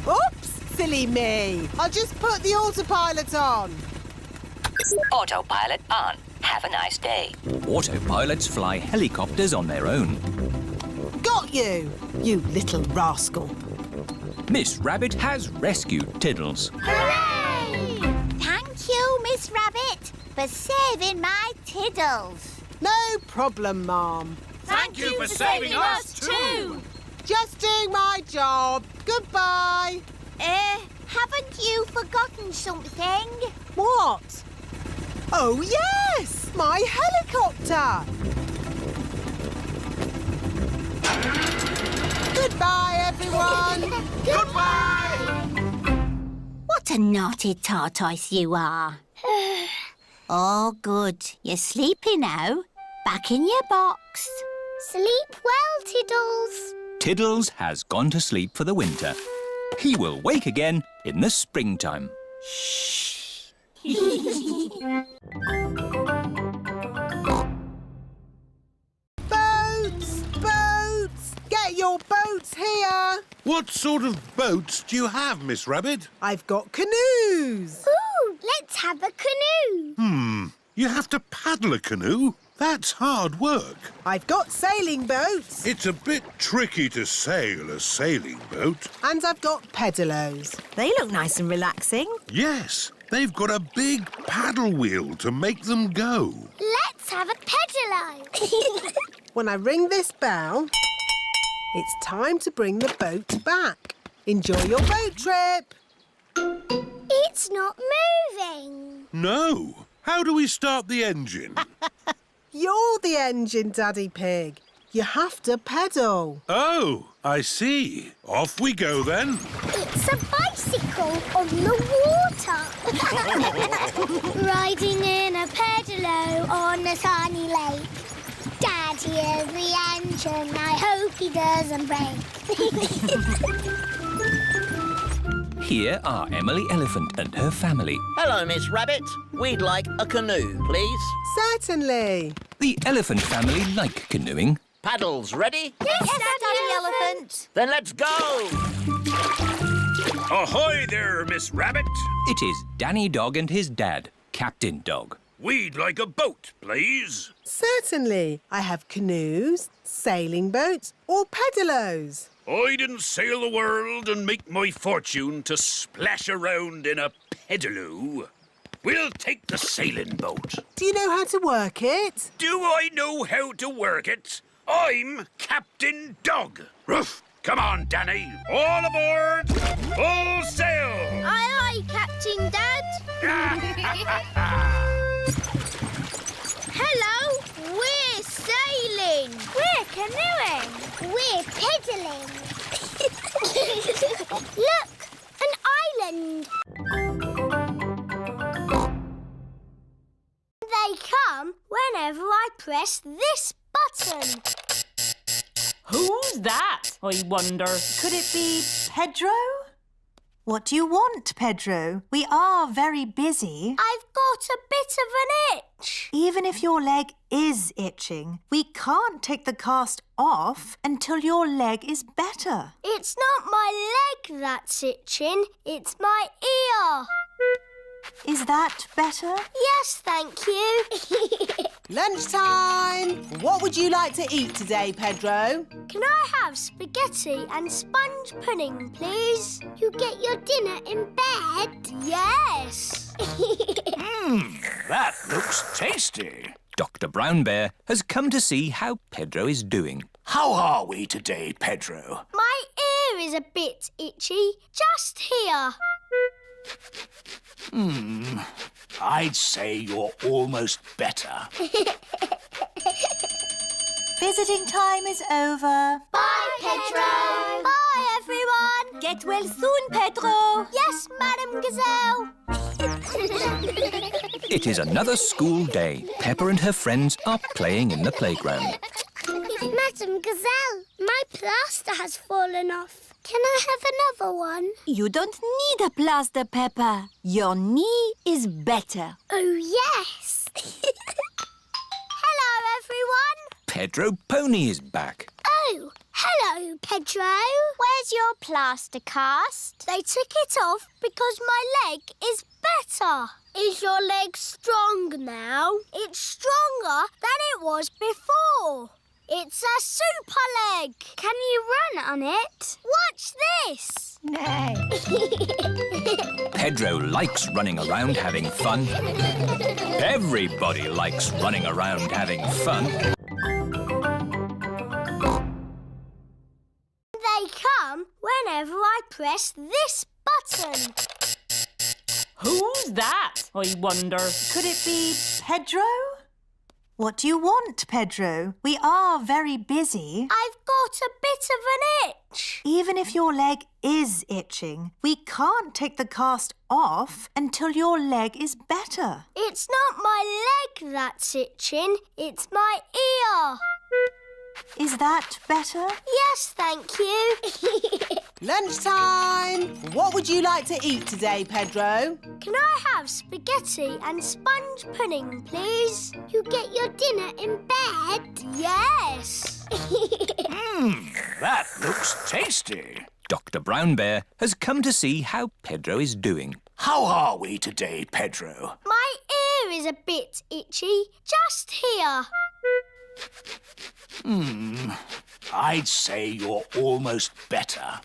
Oops, silly me. I'll just put the autopilot on. Autopilot on. Have a nice day. Autopilots fly helicopters on their own. Got you, you little rascal. Miss Rabbit has rescued Tiddles. Hooray! Thank you, Miss Rabbit, for saving my tiddles. No problem, Mom. Thank you for saving us too. Just doing my job. Goodbye. Haven't you forgotten something? What? Oh, yes! My helicopter! Goodbye, everyone! Goodbye! What a naughty tortoise you are. Oh, good. You're sleepy now. Back in your box. Sleep well, Tiddles. Tiddles has gone to sleep for the winter. He will wake again in the springtime. Boats! Boats! Get your boats here! What sort of boats do you have, Miss Rabbit? I've got canoes. Ooh, let's have a canoe. You have to paddle a canoe? That's hard work. I've got sailing boats. It's a bit tricky to sail a sailing boat. And I've got pedalos. They look nice and relaxing. Yes, they've got a big paddle wheel to make them go. Let's have a pedalo. When I ring this bell, it's time to bring the boat back. Enjoy your boat trip. It's not moving. No. How do we start the engine? You're the engine, Daddy Pig. You have to pedal. Oh, I see. Off we go then. It's a bicycle on the water. Riding in a pedalo on a sunny lake. Daddy is the engine. I hope he doesn't break. Here are Emily Elephant and her family. Hello, Miss Rabbit. We'd like a canoe, please. Certainly. The elephant family like canoeing. Paddles ready? Yes, Daddy Elephant. Then let's go! Ahoy there, Miss Rabbit. It is Danny Dog and his dad, Captain Dog. We'd like a boat, please. Certainly. I have canoes, sailing boats, or pedalos. I didn't sail the world and make my fortune to splash around in a pedalo. We'll take the sailing boat. Do you know how to work it? Do I know how to work it? I'm Captain Dog. Ruff! Come on, Danny. All aboard! Full sail! Aye, aye, Captain Dad. Hello, we're sailing. We're canoeing. We're pedaling. Look, an island. They come whenever I press this button. Who's that, I wonder? Could it be Pedro? What do you want, Pedro? We are very busy. I've got a bit of an itch. Even if your leg is itching, we can't take the cast off until your leg is better. It's not my leg that's itching, it's my ear. Is that better? Yes, thank you. Lunchtime! What would you like to eat today, Pedro? Can I have spaghetti and sponge pudding, please? You get your dinner in bed? Yes. That looks tasty. Dr. Brown Bear has come to see how Pedro is doing. How are we today, Pedro? My ear is a bit itchy, just here. I'd say you're almost better. Visiting time is over. Bye, Pedro. Bye, everyone. Get well soon, Pedro. Yes, Madam Gazelle. It is another school day. Peppa and her friends are playing in the playground. Madam Gazelle, my plaster has fallen off. Can I have another one? You don't need a plaster, Peppa. Your knee is better. Oh, yes. Hello, everyone. Pedro Pony is back. Oh, Hello, Pedro. Where's your plaster cast? They took it off because my leg is better. Is your leg strong now? It's stronger than it was before. It's a super leg. Can you run on it? Watch this. No. Pedro likes running around having fun. Everybody likes running around having fun. They come whenever I press this button. Who's that, I wonder? Could it be Pedro? What do you want, Pedro? We are very busy. I've got a bit of an itch. Even if your leg is itching, we can't take the cast off until your leg is better. It's not my leg that's itching, it's my ear. Is that better? Yes, thank you. Lunchtime! What would you like to eat today, Pedro? Can I have spaghetti and sponge pudding, please? You get your dinner in bed? Yes. That looks tasty. Dr. Brown Bear has come to see how Pedro is doing. How are we today, Pedro? My ear is a bit itchy, just here. I'd say you're almost better.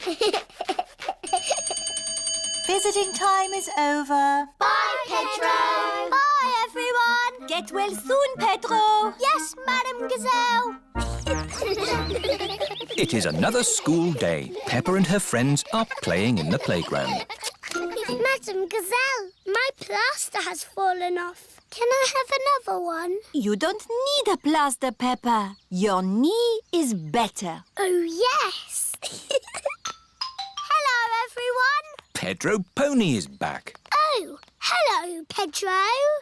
Visiting time is over. Bye, Pedro. Bye, everyone. Get well soon, Pedro. Yes, Madam Gazelle. It is another school day. Peppa and her friends are playing in the playground. Madam Gazelle, my plaster has fallen off. Can I have another one? You don't need a plaster, Peppa. Your knee is better. Oh, yes. Hello, everyone. Pedro Pony is back. Oh, hello, Pedro.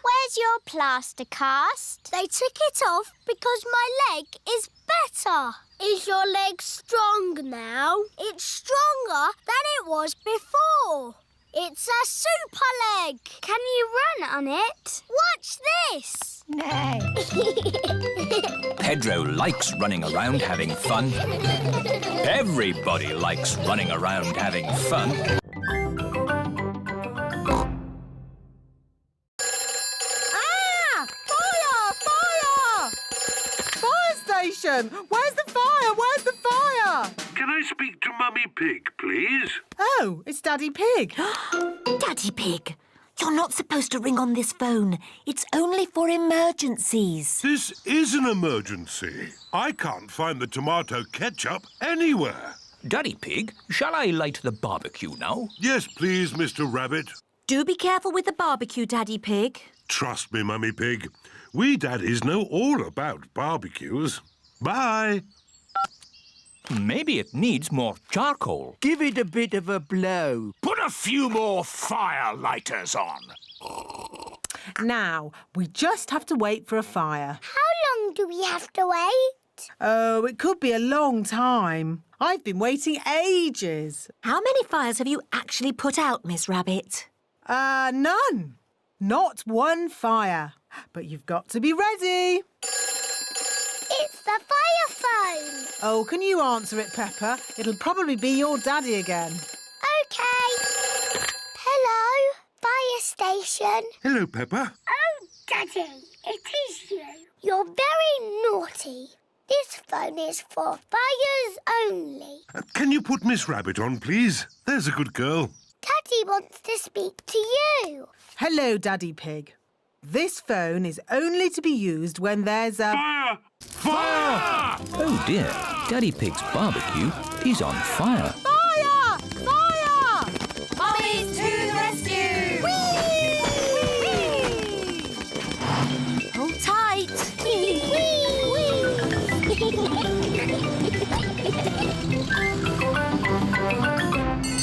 Where's your plaster cast? They took it off because my leg is better. Is your leg strong now? It's stronger than it was before. It's a super leg. Can you run on it? Watch this. No. Pedro likes running around having fun. Everybody likes running around having fun. Ah! Fire! Fire! Fire station! Where's the fire? Where's the fire? Can I speak to Mummy Pig, please? Oh, it's Daddy Pig. Daddy Pig, you're not supposed to ring on this phone. It's only for emergencies. This is an emergency. I can't find the tomato ketchup anywhere. Daddy Pig, shall I light the barbecue now? Yes, please, Mr. Rabbit. Do be careful with the barbecue, Daddy Pig. Trust me, Mummy Pig. We daddies know all about barbecues. Bye. Maybe it needs more charcoal. Give it a bit of a blow. Put a few more fire lighters on. Now, we just have to wait for a fire. How long do we have to wait? Oh, it could be a long time. I've been waiting ages. How many fires have you actually put out, Miss Rabbit? None. Not one fire. But you've got to be ready. It's the fire phone. Oh, can you answer it, Peppa? It'll probably be your daddy again. OK. Hello, fire station. Hello, Peppa. Oh, Daddy, it is you. You're very naughty. This phone is for fires only. Can you put Miss Rabbit on, please? There's a good girl. Daddy wants to speak to you. Hello, Daddy Pig. This phone is only to be used when there's a... Fire! Fire! Oh dear, Daddy Pig's barbecue is on fire. Fire! Fire! Mummies to the rescue! Whee! Hold tight.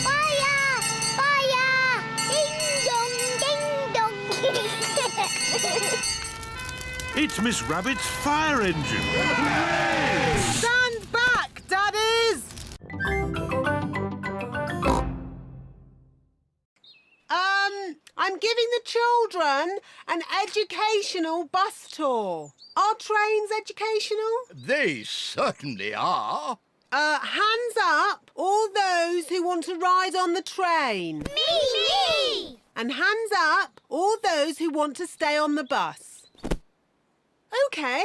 Fire! Fire! Ding dong, ding dong. It's Miss Rabbit's fire engine. Stand back, daddies! I'm giving the children an educational bus tour. Are trains educational? They certainly are. Hands up, all those who want to ride on the train. Me! And hands up, all those who want to stay on the bus. OK.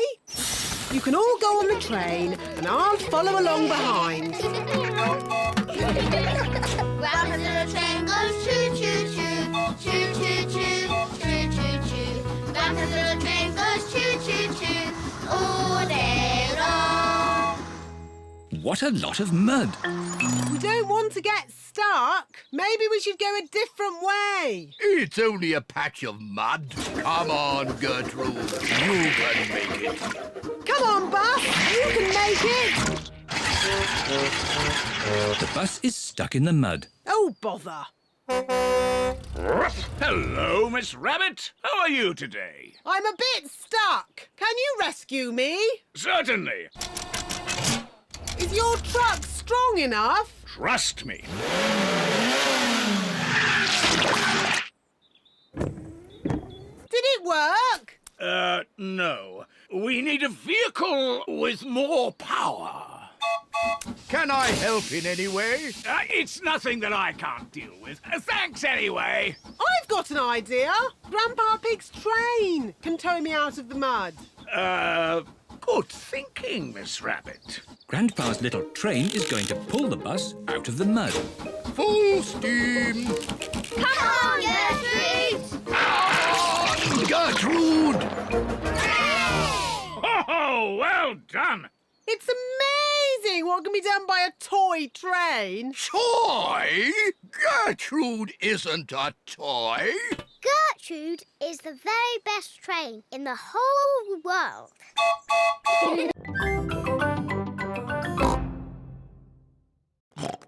You can all go on the train and I'll follow along behind. Round the little train goes choo-choo-choo, choo-choo-choo, choo-choo-choo. Round the little train goes choo-choo-choo, all day long. What a lot of mud. We don't want to get stuck. Maybe we should go a different way. It's only a patch of mud. Come on, Gertrude. You can make it. Come on, bus. You can make it. The bus is stuck in the mud. Oh, bother. Hello, Miss Rabbit. How are you today? I'm a bit stuck. Can you rescue me? Certainly. Is your truck strong enough? Trust me. Did it work? No. We need a vehicle with more power. Can I help in any way? It's nothing that I can't deal with. Thanks anyway. I've got an idea. Grandpa Pig's train can tow me out of the mud. Good thinking, Miss Rabbit. Grandpa's little train is going to pull the bus out of the mud. Full steam. Come on, Gertrude! Gertrude! Oh, well done. It's amazing what can be done by a toy train. Toy? Gertrude isn't a toy. Gertrude is the very best train in the whole world.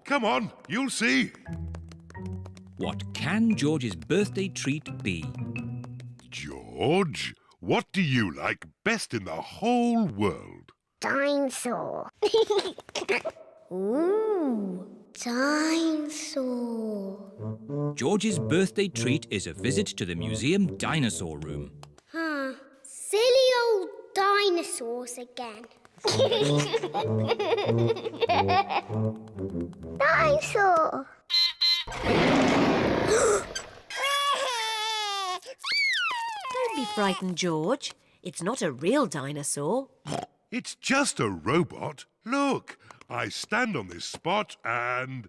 Come on, you'll see. What can George's birthday treat be? George, what do you like best in the whole world? Dinosaur. Ooh, dinosaur. George's birthday treat is a visit to the museum dinosaur room. Silly old dinosaurs again. Dinosaur. Don't be frightened, George. It's not a real dinosaur. It's just a robot. Look, I stand on this spot and...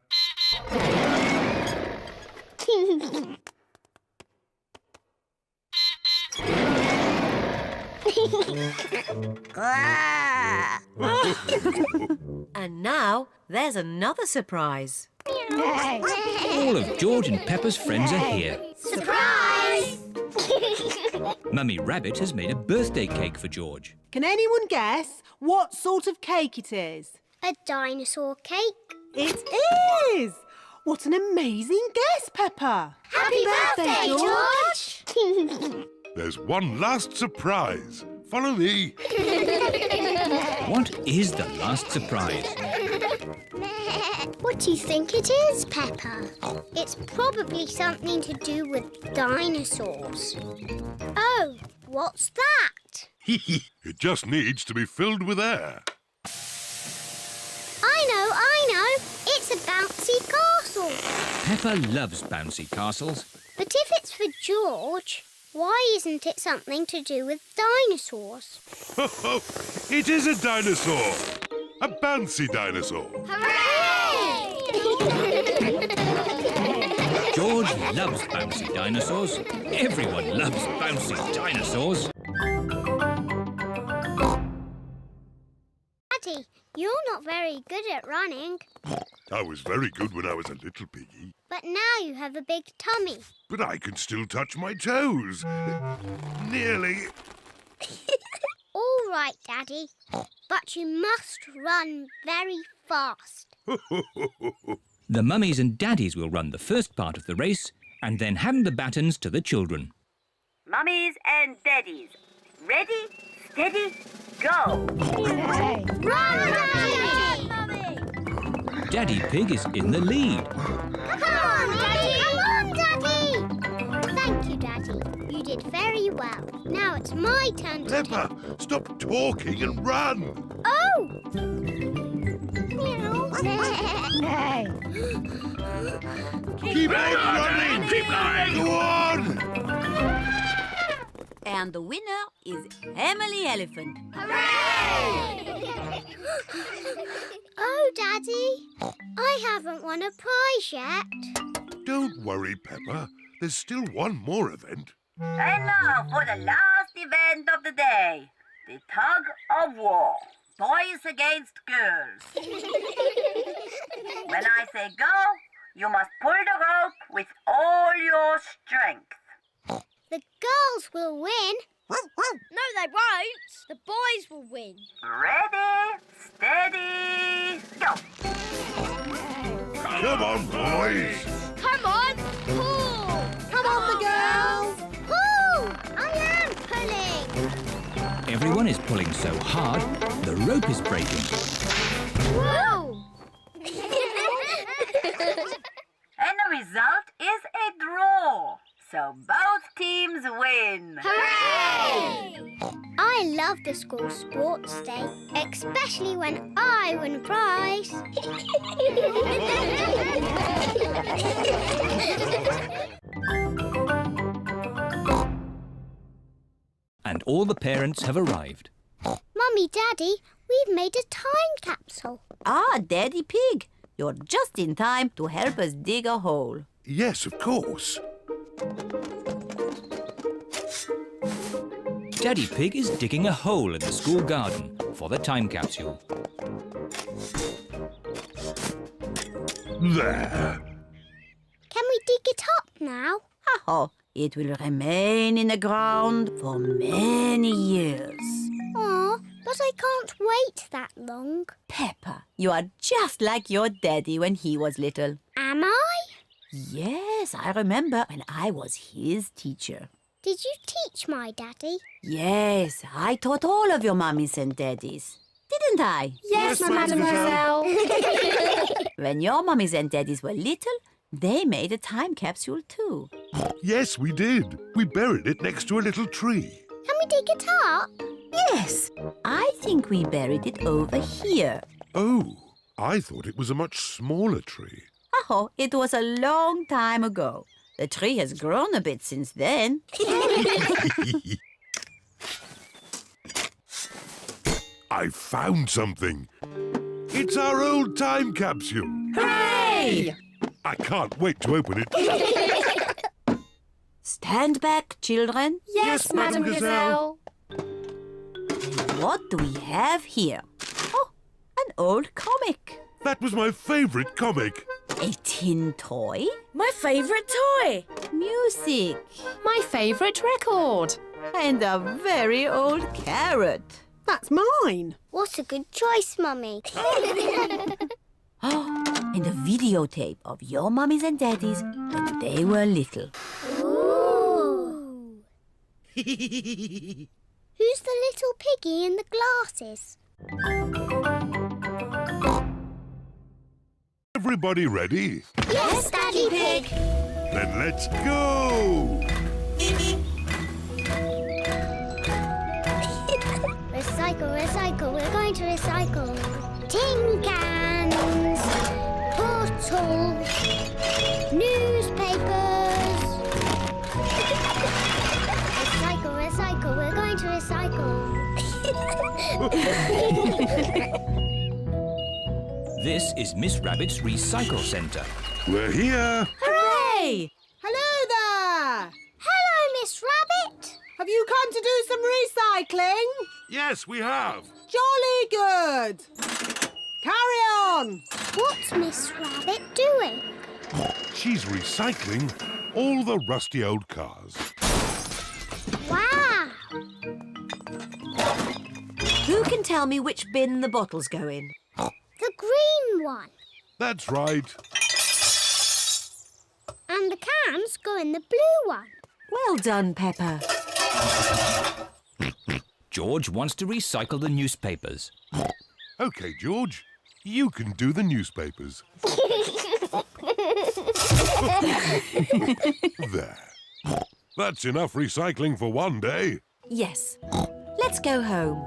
And now there's another surprise. All of George and Peppa's friends are here. Surprise! Mummy Rabbit has made a birthday cake for George. Can anyone guess what sort of cake it is? A dinosaur cake. It is! What an amazing guess, Peppa. Happy birthday, George! There's one last surprise. Follow me. What is the last surprise? What do you think it is, Peppa? It's probably something to do with dinosaurs. Oh, what's that? It just needs to be filled with air. I know. It's a bouncy castle. Peppa loves bouncy castles. But if it's for George, why isn't it something to do with dinosaurs? It is a dinosaur. A bouncy dinosaur. Hooray! George loves bouncy dinosaurs. Everyone loves bouncy dinosaurs. Daddy, you're not very good at running. I was very good when I was a little piggy. But now you have a big tummy. But I can still touch my toes. Nearly. All right, Daddy. But you must run very fast. The mummies and daddies will run the first part of the race and then hand the batons to the children. Mummies and daddies, ready, steady, go! Run, Daddy! Daddy Pig is in the lead. Come on, Daddy! Come on, Daddy! Thank you, Daddy. You did very well. Now it's my turn to Peppa, stop talking and run. Oh! Keep on running! Keep going! Go on! And the winner is Emily Elephant. Oh, Daddy, I haven't won a prize yet. Don't worry, Peppa. There's still one more event. And now for the last event of the day. The tug of war. Boys against girls. When I say go, you must pull the rope with all your strength. The girls will win. No, they won't. The boys will win. Ready, steady, go. Come on, boys. Come on, pull. Come on, the girls. Pull. I am pulling. Everyone is pulling so hard, the rope is breaking. Whoa. And the result is a draw. So both teams win. Hooray! I love the school sports day, especially when I win a prize. And all the parents have arrived. Mummy, Daddy, we've made a time capsule. Ah, Daddy Pig, you're just in time to help us dig a hole. Yes, of course. Daddy Pig is digging a hole in the school garden for the time capsule. There. Can we dig it up now? Oh, it will remain in the ground for many years. Aw, but I can't wait that long. Peppa, you are just like your daddy when he was little. Am I? Yes, I remember when I was his teacher. Did you teach my daddy? Yes, I taught all of your mummies and daddies. Didn't I? Yes, mademoiselle. When your mummies and daddies were little, they made a time capsule too. Yes, we did. We buried it next to a little tree. Can we dig it up? Yes, I think we buried it over here. Oh, I thought it was a much smaller tree. Oh, it was a long time ago. The tree has grown a bit since then. I found something. It's our old time capsule. Hooray! I can't wait to open it. Stand back, children. Yes, mademoiselle. And what do we have here? Oh, an old comic. That was my favourite comic. A tin toy. My favourite toy. Music. My favourite record. And a very old carrot. That's mine. What a good choice, Mummy. Oh, and a videotape of your mummies and daddies when they were little. Ooh. Who's the little piggy in the glasses? Everybody ready? Yes, Daddy Pig. Then let's go! Recycle, recycle, we're going to recycle. Tin cans, bottles, newspapers. Recycle, recycle, we're going to recycle. This is Miss Rabbit's Recycle Centre. We're here. Hooray! Hello there. Hello, Miss Rabbit. Have you come to do some recycling? Yes, we have. Jolly good. Carry on. What's Miss Rabbit doing? She's recycling all the rusty old cars. Wow. Who can tell me which bin the bottles go in? The green one. That's right. And the cans go in the blue one. Well done, Peppa. George wants to recycle the newspapers. OK, George, you can do the newspapers. There. That's enough recycling for one day. Yes. Let's go home.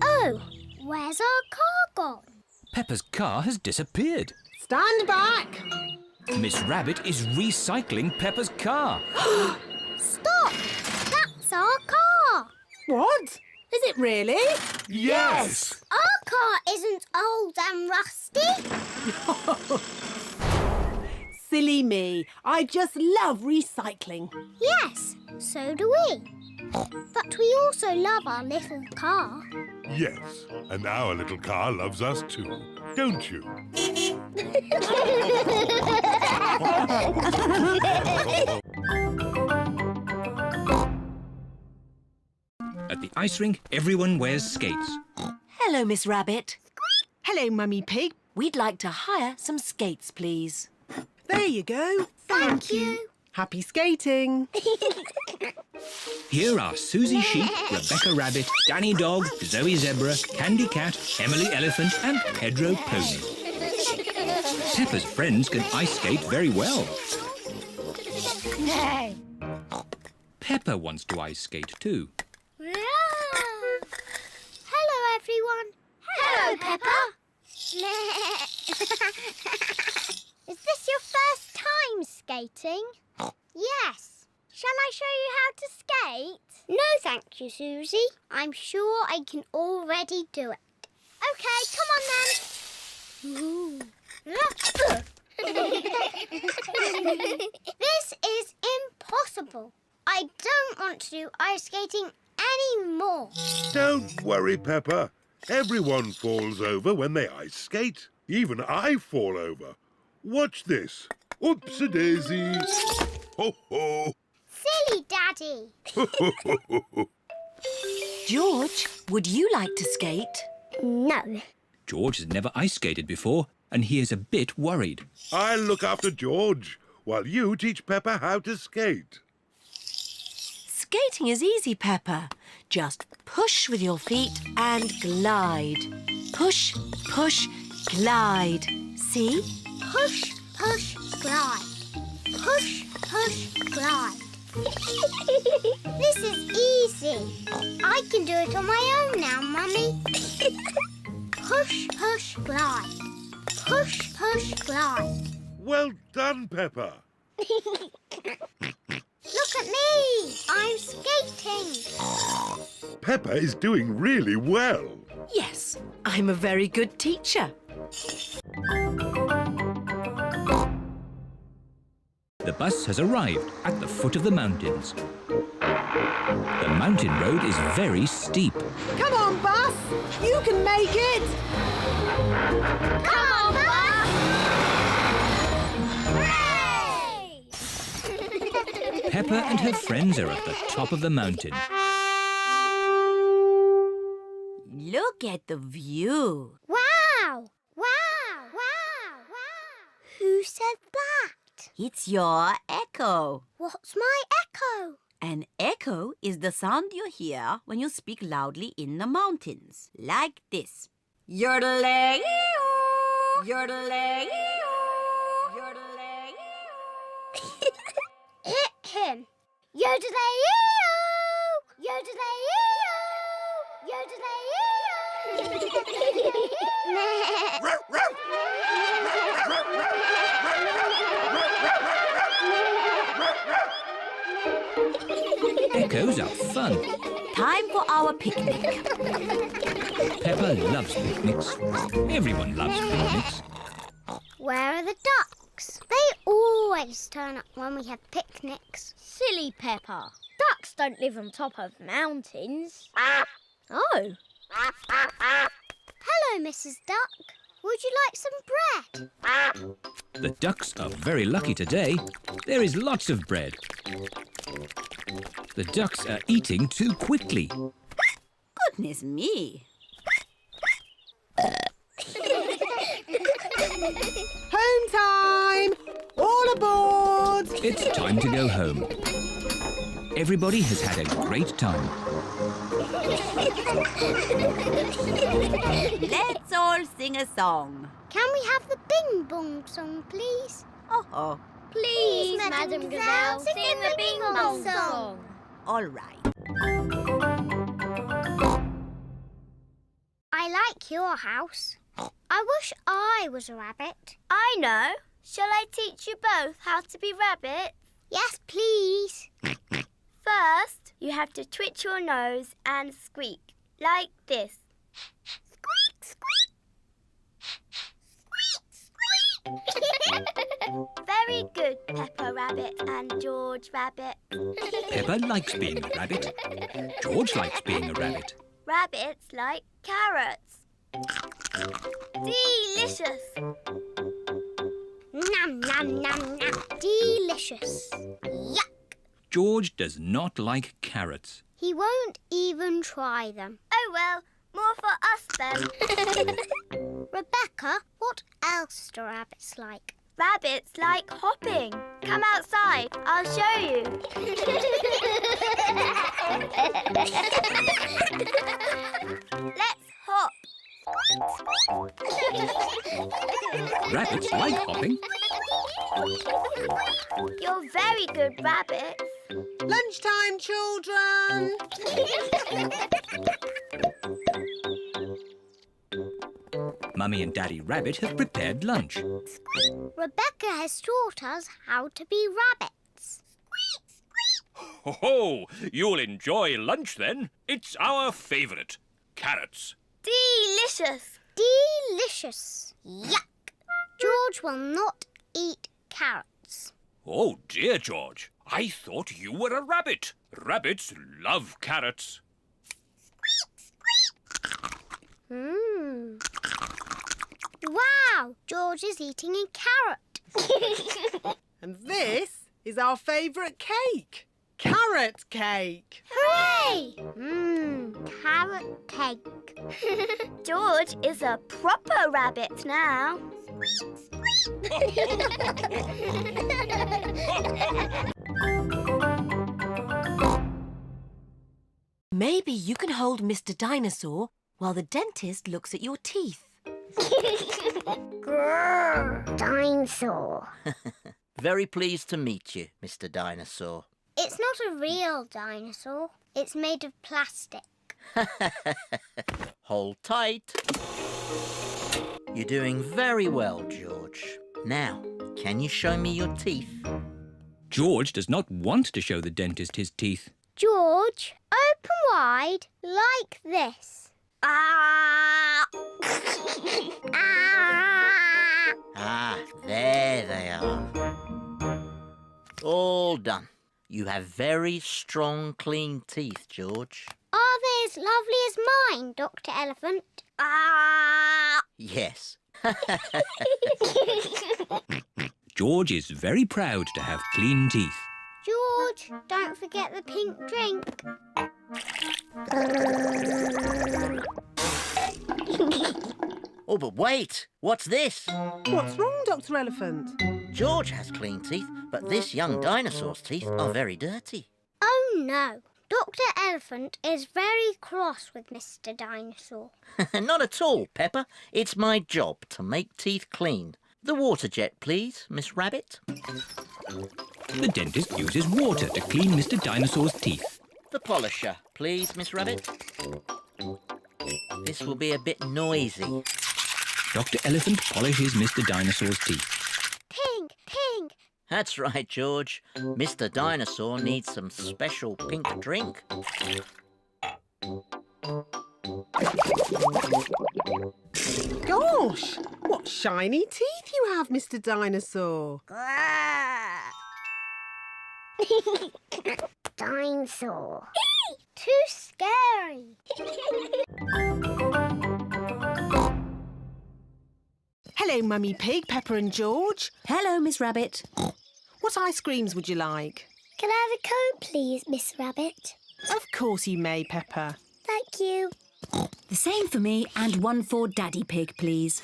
Oh, where's our car gone? Peppa's car has disappeared. Stand back! Miss Rabbit is recycling Peppa's car. Stop! That's our car! What? Is it really? Yes! Our car isn't old and rusty. Silly me. I just love recycling. Yes, so do we. But we also love our little car. Yes, and our little car loves us too, don't you? At the ice rink, everyone wears skates. Hello, Miss Rabbit. Hello, Mummy Pig. We'd like to hire some skates, please. There you go. Thank you. Happy skating. Here are Suzy Sheep, Rebecca Rabbit, Danny Dog, Zoe Zebra, Candy Cat, Emily Elephant and Pedro Pony. Peppa's friends can ice skate very well. No. Peppa wants to ice skate too. Hello, everyone. Hello, Peppa. Is this your first time skating? Yes. Shall I show you how to skate? No, thank you, Suzy. I'm sure I can already do it. OK, come on then. This is impossible. I don't want to do ice skating anymore. Don't worry, Peppa. Everyone falls over when they ice skate. Even I fall over. Watch this. Oops-a-daisy. Ho-ho. Silly Daddy. George, would you like to skate? No. George has never ice skated before and he is a bit worried. I'll look after George while you teach Peppa how to skate. Skating is easy, Peppa. Just push with your feet and glide. Push, push, glide. See? Push, push, glide. Push, push, glide. This is easy. I can do it on my own now, Mummy. Push, push, glide. Push, push, glide. Well done, Peppa. Look at me! I'm skating. Peppa is doing really well. Yes, I'm a very good teacher. The bus has arrived at the foot of the mountains. The mountain road is very steep. Come on, bus. You can make it. Come on, bus! Hooray! Peppa and her friends are at the top of the mountain. Look at the view. Wow! Wow! Wow! Wow! Who said that? It's your echo. What's my echo? An echo is the sound you hear when you speak loudly in the mountains, like this. Yodeling-ee-oo, yodeling-ee-oo, yodeling-ee-oo. Hit him! Yodeling-ee-oo! Yodeling-ee-oo! Yodeling-ee-oo! Echoes are fun. Time for our picnic. Peppa loves picnics. Everyone loves picnics. Where are the ducks? They always turn up when we have picnics. Silly Peppa. Ducks don't live on top of mountains. Oh. Hello, Mrs. Duck. Would you like some bread? The ducks are very lucky today. There is lots of bread. The ducks are eating too quickly. Goodness me. Home time! All aboard! It's time to go home. Everybody has had a great time. Let's all sing a song. Can we have the Bing Bong song, please? Oh. Please, Madam Gazelle, sing the Bing Bong song. All right. I like your house. I wish I was a rabbit. I know. Shall I teach you both how to be rabbits? Yes, please. First, you have to twitch your nose and squeak, like this. Squeak, squeak. Squeak, squeak. Very good, Peppa Rabbit and George Rabbit. Peppa likes being a rabbit. George likes being a rabbit. Rabbits like carrots. Delicious. Nom, nom, nom, nom. Delicious. Yuck. George does not like carrots. He won't even try them. Oh well, more for us then. Rebecca, what else do rabbits like? Rabbits like hopping. Come outside, I'll show you. Let's hop. Rabbits like hopping. You're very good rabbits. Lunchtime, children! Mummy and Daddy Rabbit have prepared lunch. Rebecca has taught us how to be rabbits. Ho ho! You'll enjoy lunch then. It's our favourite. Carrots. Delicious. Delicious. Yuck. George will not eat carrots. Oh dear, George. I thought you were a rabbit. Rabbits love carrots. Wow, George is eating a carrot. And this is our favourite cake. Carrot cake. Hooray! Carrot cake. George is a proper rabbit now. Maybe you can hold Mr. Dinosaur while the dentist looks at your teeth. Grrr, Dinosaur. Very pleased to meet you, Mr. Dinosaur. It's not a real dinosaur. It's made of plastic. Hold tight. You're doing very well, George. Now, can you show me your teeth? George does not want to show the dentist his teeth. George, open wide like this. Ah! Ah! Ah, there they are. All done. You have very strong, clean teeth, George. Are they as lovely as mine, Dr. Elephant? Ah! Yes. George is very proud to have clean teeth. George, don't forget the pink drink. Oh, but wait! What's this? What's wrong, Dr. Elephant? George has clean teeth, but this young dinosaur's teeth are very dirty. Oh, no. Dr. Elephant is very cross with Mr. Dinosaur. Not at all, Peppa. It's my job to make teeth clean. The water jet, please, Miss Rabbit. The dentist uses water to clean Mr. Dinosaur's teeth. The polisher, please, Miss Rabbit. This will be a bit noisy. Dr. Elephant polishes Mr. Dinosaur's teeth. Pink, pink. That's right, George. Mr. Dinosaur needs some special pink drink. Gosh, what shiny teeth you have, Mr. Dinosaur. Dinosaur. Too scary. Hello, Mummy Pig, Peppa and George. Hello, Miss Rabbit. What ice creams would you like? Can I have a cone, please, Miss Rabbit? Of course you may, Peppa. Thank you. The same for me and one for Daddy Pig, please.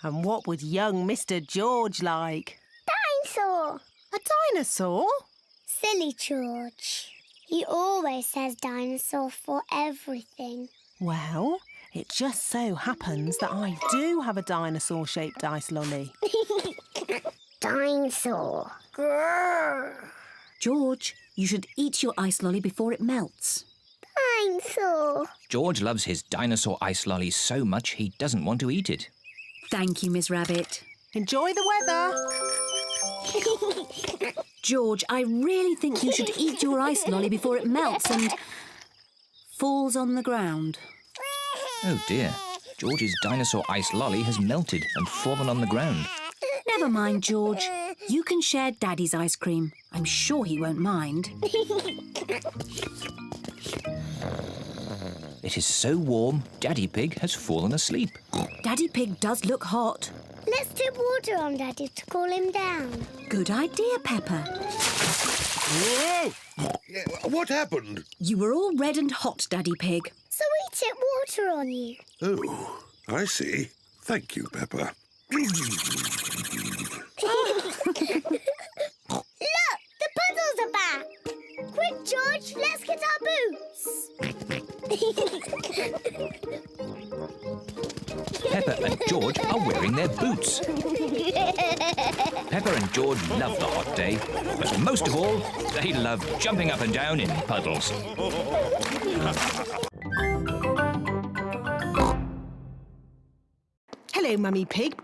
And what would young Mr. George like? Dinosaur. A dinosaur? Silly George. He always says dinosaur for everything. Well, it just so happens that I do have a dinosaur-shaped ice lolly. Dinosaur. Grrr. George, you should eat your ice lolly before it melts. Dinosaur. George loves his dinosaur ice lolly so much he doesn't want to eat it. Thank you, Miss Rabbit. Enjoy the weather. George, I really think you should eat your ice lolly before it melts and falls on the ground. Oh dear, George's dinosaur ice lolly has melted and fallen on the ground. Never mind, George. You can share Daddy's ice cream. I'm sure he won't mind. It is so warm, Daddy Pig has fallen asleep. Daddy Pig does look hot. Let's tip water on Daddy to cool him down. Good idea, Peppa. Whoa! What happened? You were all red and hot, Daddy Pig. So we tip water on you. Oh, I see. Thank you, Peppa. Look, the puddles are back. Quick, George, let's get our boots. Peppa and George are wearing their boots. Peppa and George love the hot day, but most of all, they love jumping up and down in puddles. Hello, Mummy Pig.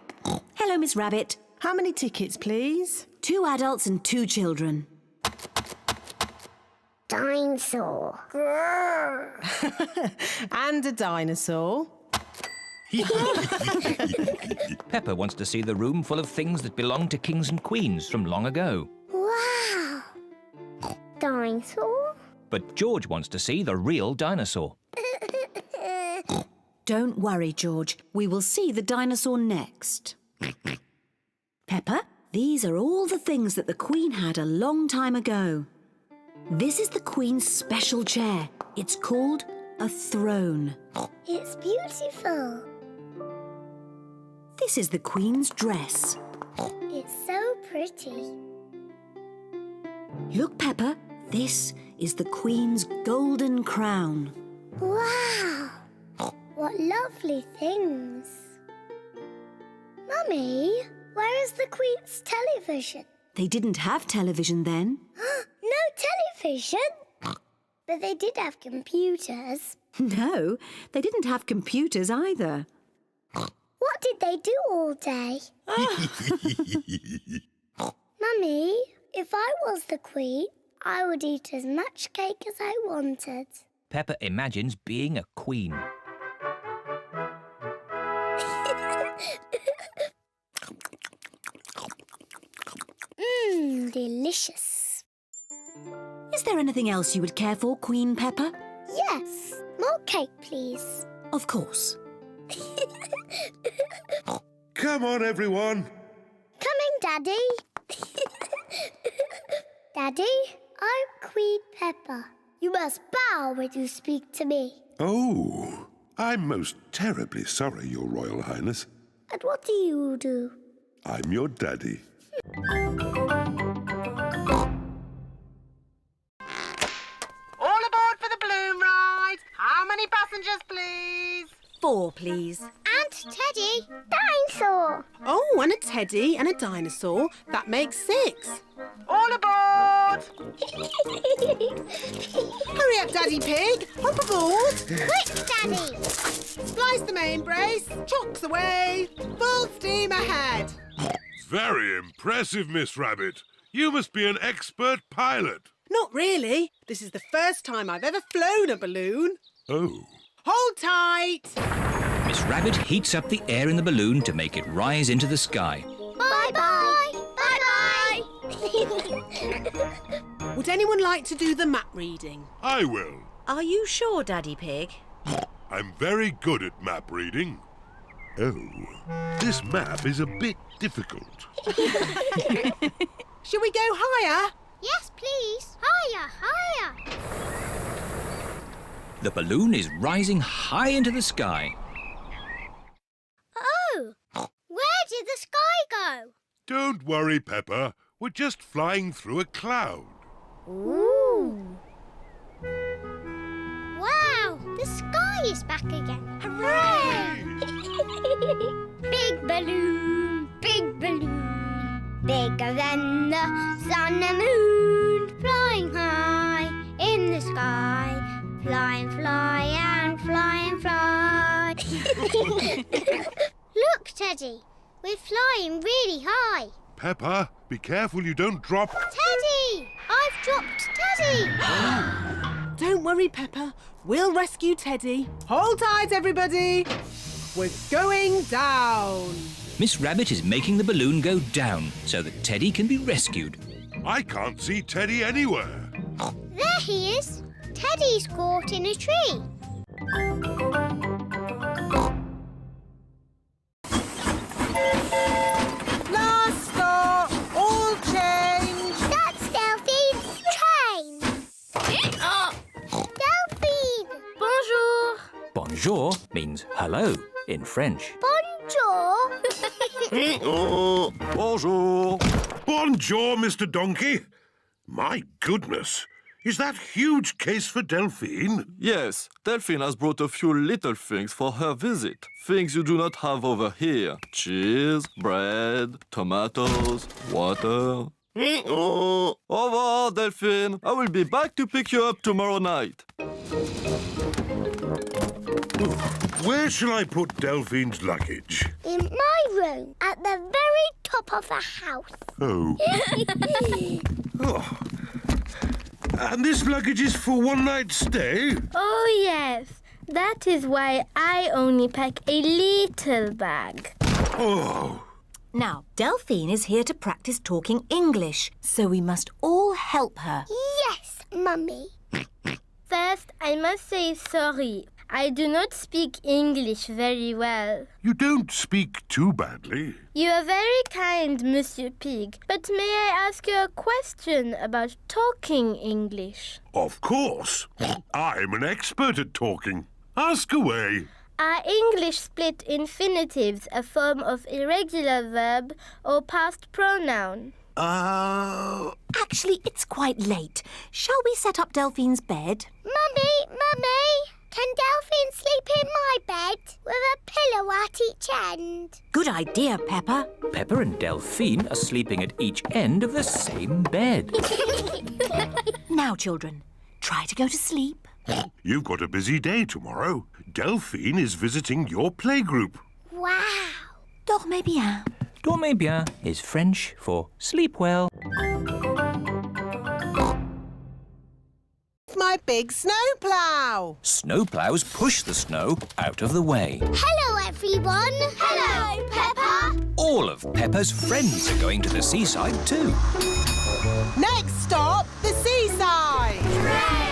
Hello, Miss Rabbit. How many tickets, please? 2 adults and 2 children. Dinosaur. And a dinosaur. Peppa wants to see the room full of things that belong to kings and queens from long ago. Wow. Dinosaur? But George wants to see the real dinosaur. Don't worry, George. We will see the dinosaur next. Peppa, these are all the things that the Queen had a long time ago. This is the Queen's special chair. It's called a throne. It's beautiful. This is the Queen's dress. It's so pretty. Look, Peppa, this is the Queen's golden crown. Wow. What lovely things. Mummy, where is the Queen's television? They didn't have television then. No television? But they did have computers. No, they didn't have computers either. What did they do all day? Mummy, if I was the Queen, I would eat as much cake as I wanted. Peppa imagines being a queen. Delicious. Is there anything else you would care for, Queen Peppa? Yes. More cake, please. Of course. Come on, everyone. Coming, Daddy. Daddy, I'm Queen Peppa. You must bow when you speak to me. Oh, I'm most terribly sorry, Your Royal Highness. And what do you do? I'm your daddy. All aboard for the balloon ride. How many passengers, please? 4, please. And Teddy. Dinosaur. Oh, and a teddy and a dinosaur. That makes 6. All aboard! Hurry up, Daddy Pig. Hop aboard. Quick, Daddy. Splice the main brace. Chocks away. Full steam ahead. Very impressive, Miss Rabbit. You must be an expert pilot. Not really. This is the first time I've ever flown a balloon. Oh. Hold tight. Miss Rabbit heats up the air in the balloon to make it rise into the sky. Bye-bye. Bye-bye. Would anyone like to do the map reading? I will. Are you sure, Daddy Pig? I'm very good at map reading. Oh, this map is a bit difficult. Shall we go higher? Yes, please. Higher, higher. The balloon is rising high into the sky. Oh, where did the sky go? Don't worry, Peppa. We're just flying through a cloud. Ooh. Wow, the sky is back again. Hooray! Big balloon, bigger than the sun and moon, flying high in the sky, Fly and fly and fly and fly. Look, Teddy. We're flying really high. Peppa, be careful you don't drop... Teddy! I've dropped Teddy! Don't worry, Peppa. We'll rescue Teddy. Hold tight, everybody. We're going down. Miss Rabbit is making the balloon go down so that Teddy can be rescued. I can't see Teddy anywhere. There he is. Teddy's caught in a tree. Last stop. All change. That's Delphine's train. Delphine. Bonjour. Bonjour means hello in French. Bonjour. Bonjour. Bonjour, Mr. Donkey. My goodness. Is that huge case for Delphine? Yes, Delphine has brought a few little things for her visit. Things you do not have over here. Cheese, bread, tomatoes, water. Au revoir, Delphine. I will be back to pick you up tomorrow night. Where shall I put Delphine's luggage? In my room, at the very top of the house. Oh. Oh. And this luggage is for one night stay? Oh, yes. That is why I only pack a little bag. Oh. Now, Delphine is here to practice talking English, so we must all help her. Yes, Mummy. First, I must say sorry. I do not speak English very well. You don't speak too badly. You are very kind, Monsieur Pig, but may I ask you a question about talking English? Of course. I'm an expert at talking. Ask away. Are English split infinitives a form of irregular verb or past pronoun? Actually, it's quite late. Shall we set up Delphine's bed? Mummy! Can Delphine sleep in my bed with a pillow at each end? Good idea, Peppa. Peppa and Delphine are sleeping at each end of the same bed. Now, children, try to go to sleep. You've got a busy day tomorrow. Delphine is visiting your playgroup. Wow! Dormez bien. Dormez bien is French for sleep well. My big snowplow. Snowplows push the snow out of the way. Hello, everyone. Hello, Peppa. All of Peppa's friends are going to the seaside too. Next stop, the seaside. Hooray!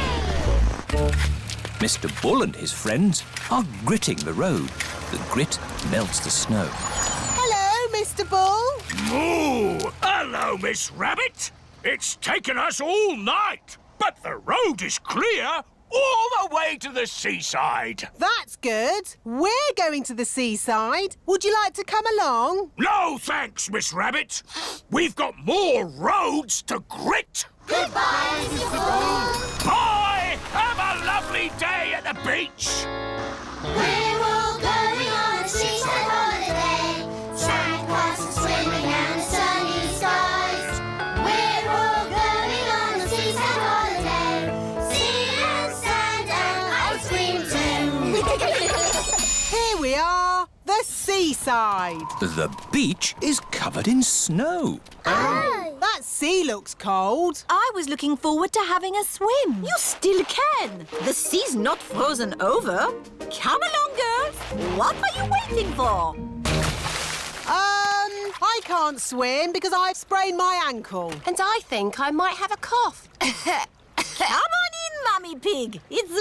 Mr. Bull and his friends are gritting the road. The grit melts the snow. Hello, Mr. Bull. Moo! Hello, Miss Rabbit. It's taken us all night, but the road is clear all the way to the seaside. That's good. We're going to the seaside. Would you like to come along? No, thanks, Miss Rabbit. We've got more roads to grit. Goodbye, Mr. Bull. Bye! Have a lovely day at the beach. We're all going on a seaside holiday. Sandcastles swimming and the sunny skies. We're all going on a seaside holiday. Sea and sand and ice cream too. Here we are, the seaside. The beach is covered in snow. Oh, that sea looks cold. I was looking forward to having a swim. You still can. The sea's not frozen over. Come along, girls. What are you waiting for? I can't swim because I've sprained my ankle. And I think I might have a cough. Come on in, Mummy Pig. It's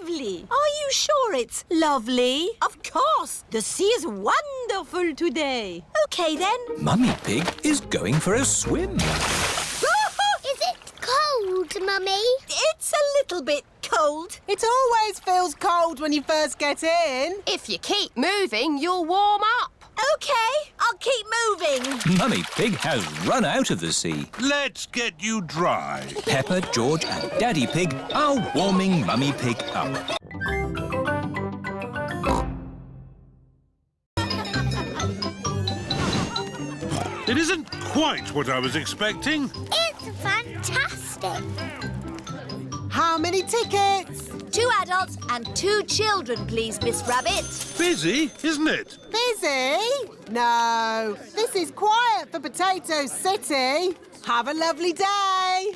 lovely. Are you sure it's lovely? Of course. The sea is wonderful today. OK, then. Mummy Pig is going for a swim. Is it cold, Mummy? It's a little bit cold. It always feels cold when you first get in. If you keep moving, you'll warm up. OK, I'll keep moving. Mummy Pig has run out of the sea. Let's get you dry. Peppa, George and Daddy Pig are warming Mummy Pig up. It isn't quite what I was expecting. It's fantastic. How many tickets? 2 adults and 2 children, please, Miss Rabbit. Busy, isn't it? Busy? No, this is quiet for Potato City. Have a lovely day.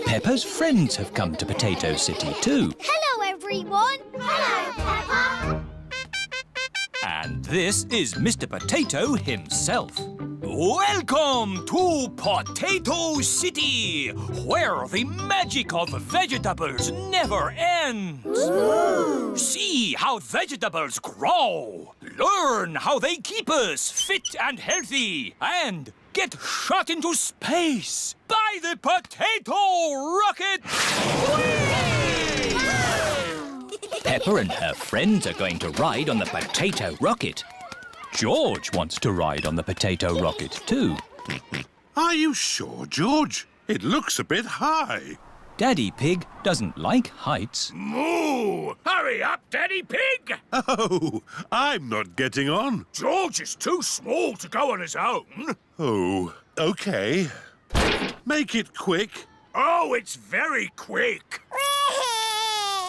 Peppa's friends have come to Potato City too. Hello, everyone. Hello, Peppa. And this is Mr. Potato himself. Welcome to Potato City, where the magic of vegetables never ends. Ooh. See how vegetables grow, learn how they keep us fit and healthy, and get shot into space by the potato rocket. Peppa and her friends are going to ride on the potato rocket. George wants to ride on the potato rocket too. Are you sure, George? It looks a bit high. Daddy Pig doesn't like heights. Moo! Hurry up, Daddy Pig! Oh, I'm not getting on. George is too small to go on his own. Oh, OK. Make it quick. Oh, it's very quick.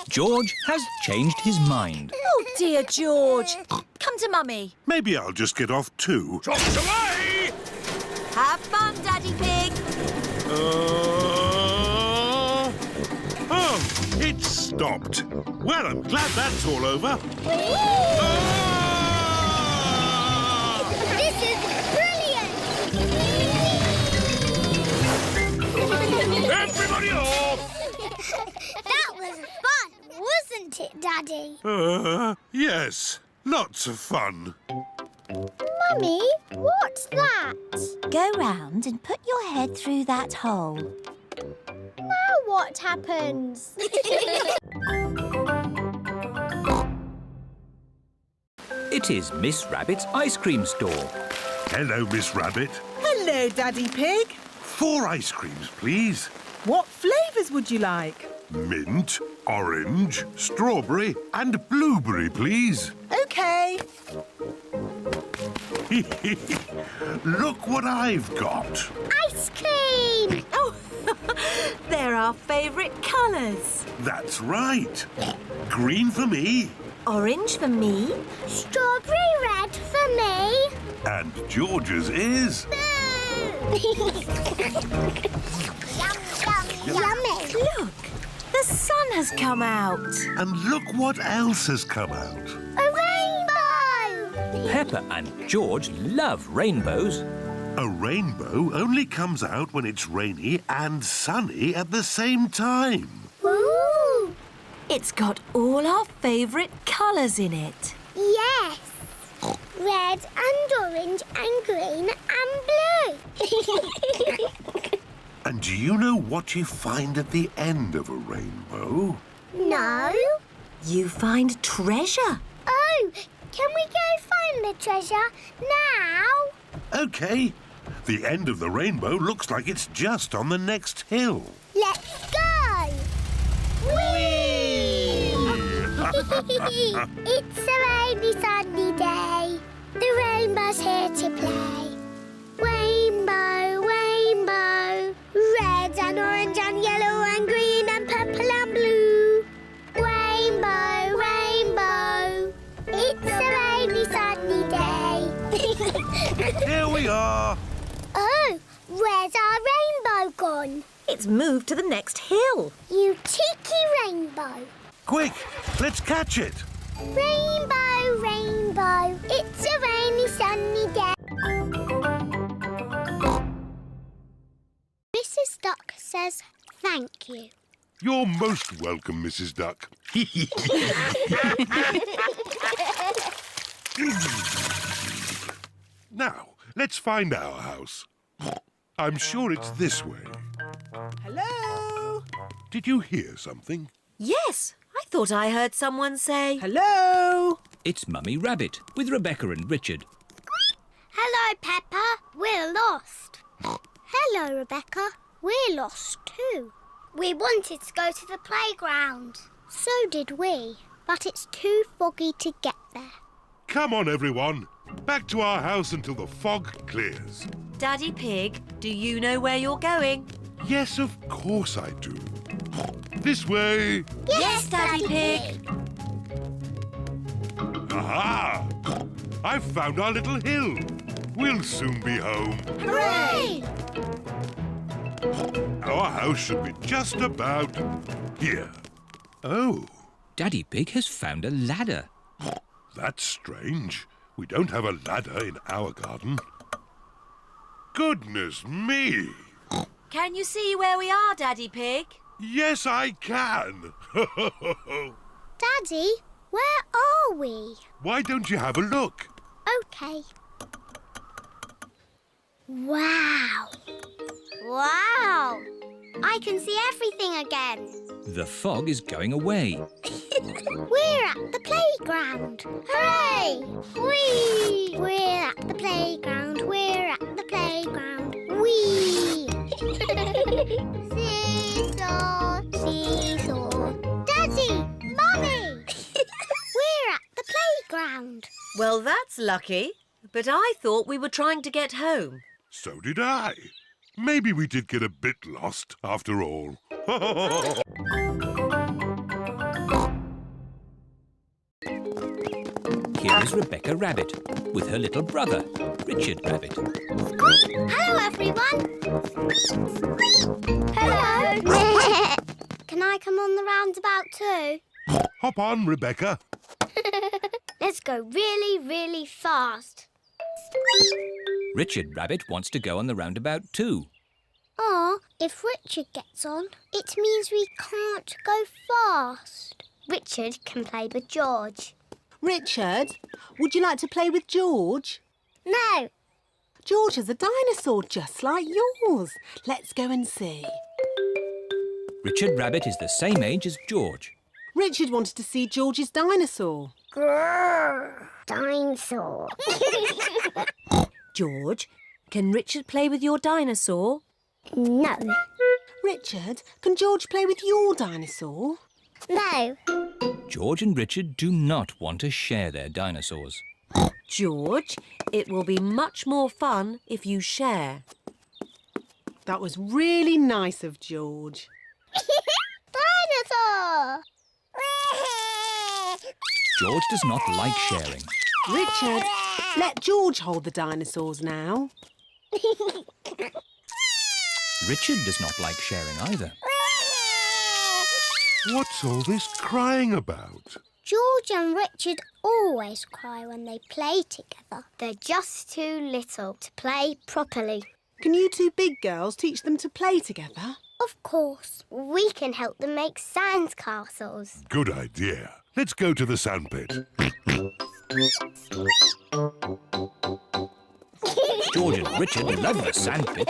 George has changed his mind. Oh, dear, George. Come to Mummy. Maybe I'll just get off too. Chops away! Have fun, Daddy Pig. Oh, it stopped. Well, I'm glad that's all over. This is brilliant! Everybody off! That was fun, wasn't it, Daddy? Yes. Lots of fun. Mummy, what's that? Go round and put your head through that hole. Now what happens? It is Miss Rabbit's ice cream store. Hello, Miss Rabbit. Hello, Daddy Pig. 4 ice creams, please. What flavours would you like? Mint, orange, strawberry and blueberry, please. OK. Look what I've got. Ice cream! Oh, they're our favourite colours. That's right. Green for me. Orange for me. Strawberry red for me. And George's is... Yummy. Look, the sun has come out. And look what else has come out. A rainbow! Peppa and George love rainbows. A rainbow only comes out when it's rainy and sunny at the same time. Ooh! It's got all our favourite colours in it. Yes. Red and orange and green and blue. And do you know what you find at the end of a rainbow? No. You find treasure. Oh, can we go find the treasure now? OK. The end of the rainbow looks like it's just on the next hill. Let's go! Whee! It's a rainy, sunny day. The rainbow's here to play. Rainbow, rainbow, red and orange and yellow and green and purple and blue. Rainbow, rainbow, it's a rainy, sunny day. Here we are. Oh, where's our rainbow gone? It's moved to the next hill. You cheeky rainbow. Quick, let's catch it. Rainbow, rainbow, it's a rainy, sunny day. Mrs. Duck says thank you. You're most welcome, Mrs. Duck. Now, let's find our house. I'm sure it's this way. Hello? Did you hear something? Yes, I thought I heard someone say... Hello? It's Mummy Rabbit with Rebecca and Richard. Hello, Peppa. We're lost. Hello, Rebecca. We're lost too. We wanted to go to the playground. So did we, but it's too foggy to get there. Come on, everyone. Back to our house until the fog clears. Daddy Pig, do you know where you're going? Yes, of course I do. This way. Yes, Daddy Pig. Aha! I've found our little hill. We'll soon be home. Hooray! Our house should be just about here. Oh, Daddy Pig has found a ladder. that's strange. We don't have a ladder in our garden. Goodness me! Can you see where we are, Daddy Pig? Yes, I can. Daddy, where are we? Why don't you have a look? OK. Wow! Wow! I can see everything again. The fog is going away. We're at the playground. Hooray! Whee! We're at the playground. We're at the playground. Whee! Seesaw, seesaw. Daddy! Mummy! We're at the playground. Well, that's lucky. But I thought we were trying to get home. So did I. Maybe we did get a bit lost after all. Here is Rebecca Rabbit with her little brother, Richard Rabbit. Hello, everyone. Hello. Can I come on the roundabout too? Hop on, Rebecca. Let's go really, really fast. Richard Rabbit wants to go on the roundabout too. If Richard gets on, it means we can't go fast. Richard can play with George. Richard, would you like to play with George? No. George is a dinosaur just like yours. Let's go and see. Richard Rabbit is the same age as George. Richard wanted to see George's dinosaur. Grrr, dinosaur. George, can Richard play with your dinosaur? No. Richard, can George play with your dinosaur? No. George and Richard do not want to share their dinosaurs. George, it will be much more fun if you share. That was really nice of George. Dinosaur! George does not like sharing. Richard, let George hold the dinosaurs now. Richard does not like sharing either. What's all this crying about? George and Richard always cry when they play together. They're just too little to play properly. Can you two big girls teach them to play together? Of course. We can help them make sand castles. Good idea. Let's go to the sandpit. George and Richard love the sandpit.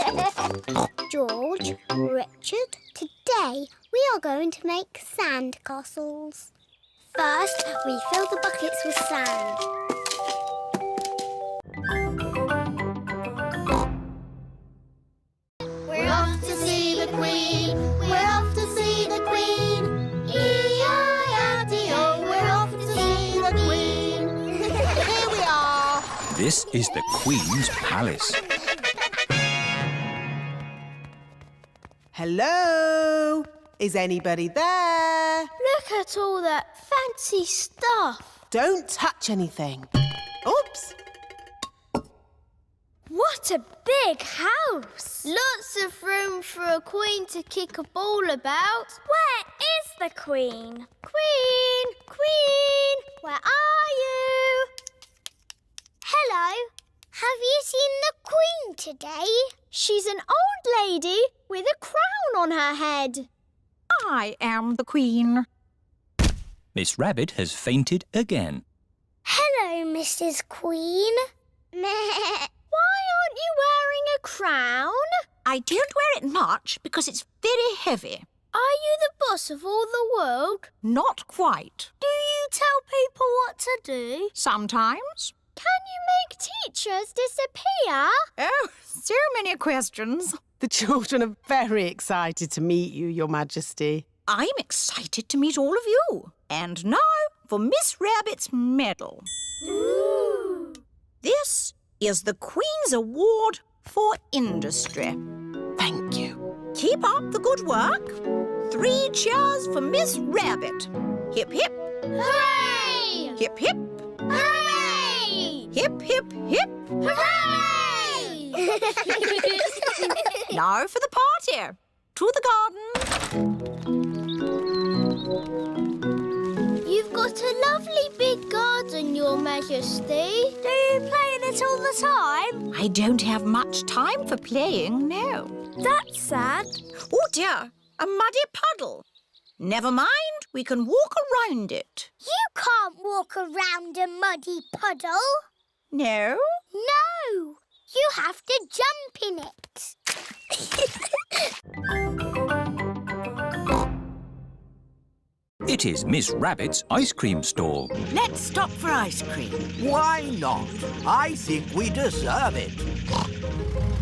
George, Richard, today we are going to make sand castles. First, we fill the buckets with sand. We're off to see the Queen. We're off to see the Queen. E-I-R-T-O. We're off to see the Queen. Here we are. This is the Queen's Palace. Hello? Is anybody there? Look at all that fancy stuff. Don't touch anything. Oops. What a big house! Lots of room for a queen to kick a ball about. Where is the Queen? Queen! Queen! Where are you? Hello. Have you seen the Queen today? She's an old lady with a crown on her head. I am the Queen. Miss Rabbit has fainted again. Hello, Mrs. Queen. Why aren't you wearing a crown? I don't wear it much because it's very heavy. Are you the boss of all the world? Not quite. Do you tell people what to do? Sometimes. Can you make teachers disappear? Oh, so many questions. The children are very excited to meet you, Your Majesty. I'm excited to meet all of you. And now for Miss Rabbit's medal. Ooh. This is the Queen's Award for Industry. Thank you. Keep up the good work. 3 cheers for Miss Rabbit. Hip, hip. Hooray! Hip, hip. Hooray! Hip, hip, hip. Hooray! Now for the party. To the garden. You've got a lovely big garden, Your Majesty. Do you play in it all the time? I don't have much time for playing, no. That's sad. Oh dear, a muddy puddle. Never mind, we can walk around it. You can't walk around a muddy puddle. No? No, you have to jump in it. It is Miss Rabbit's ice cream stall. Let's stop for ice cream. Why not? I think we deserve it.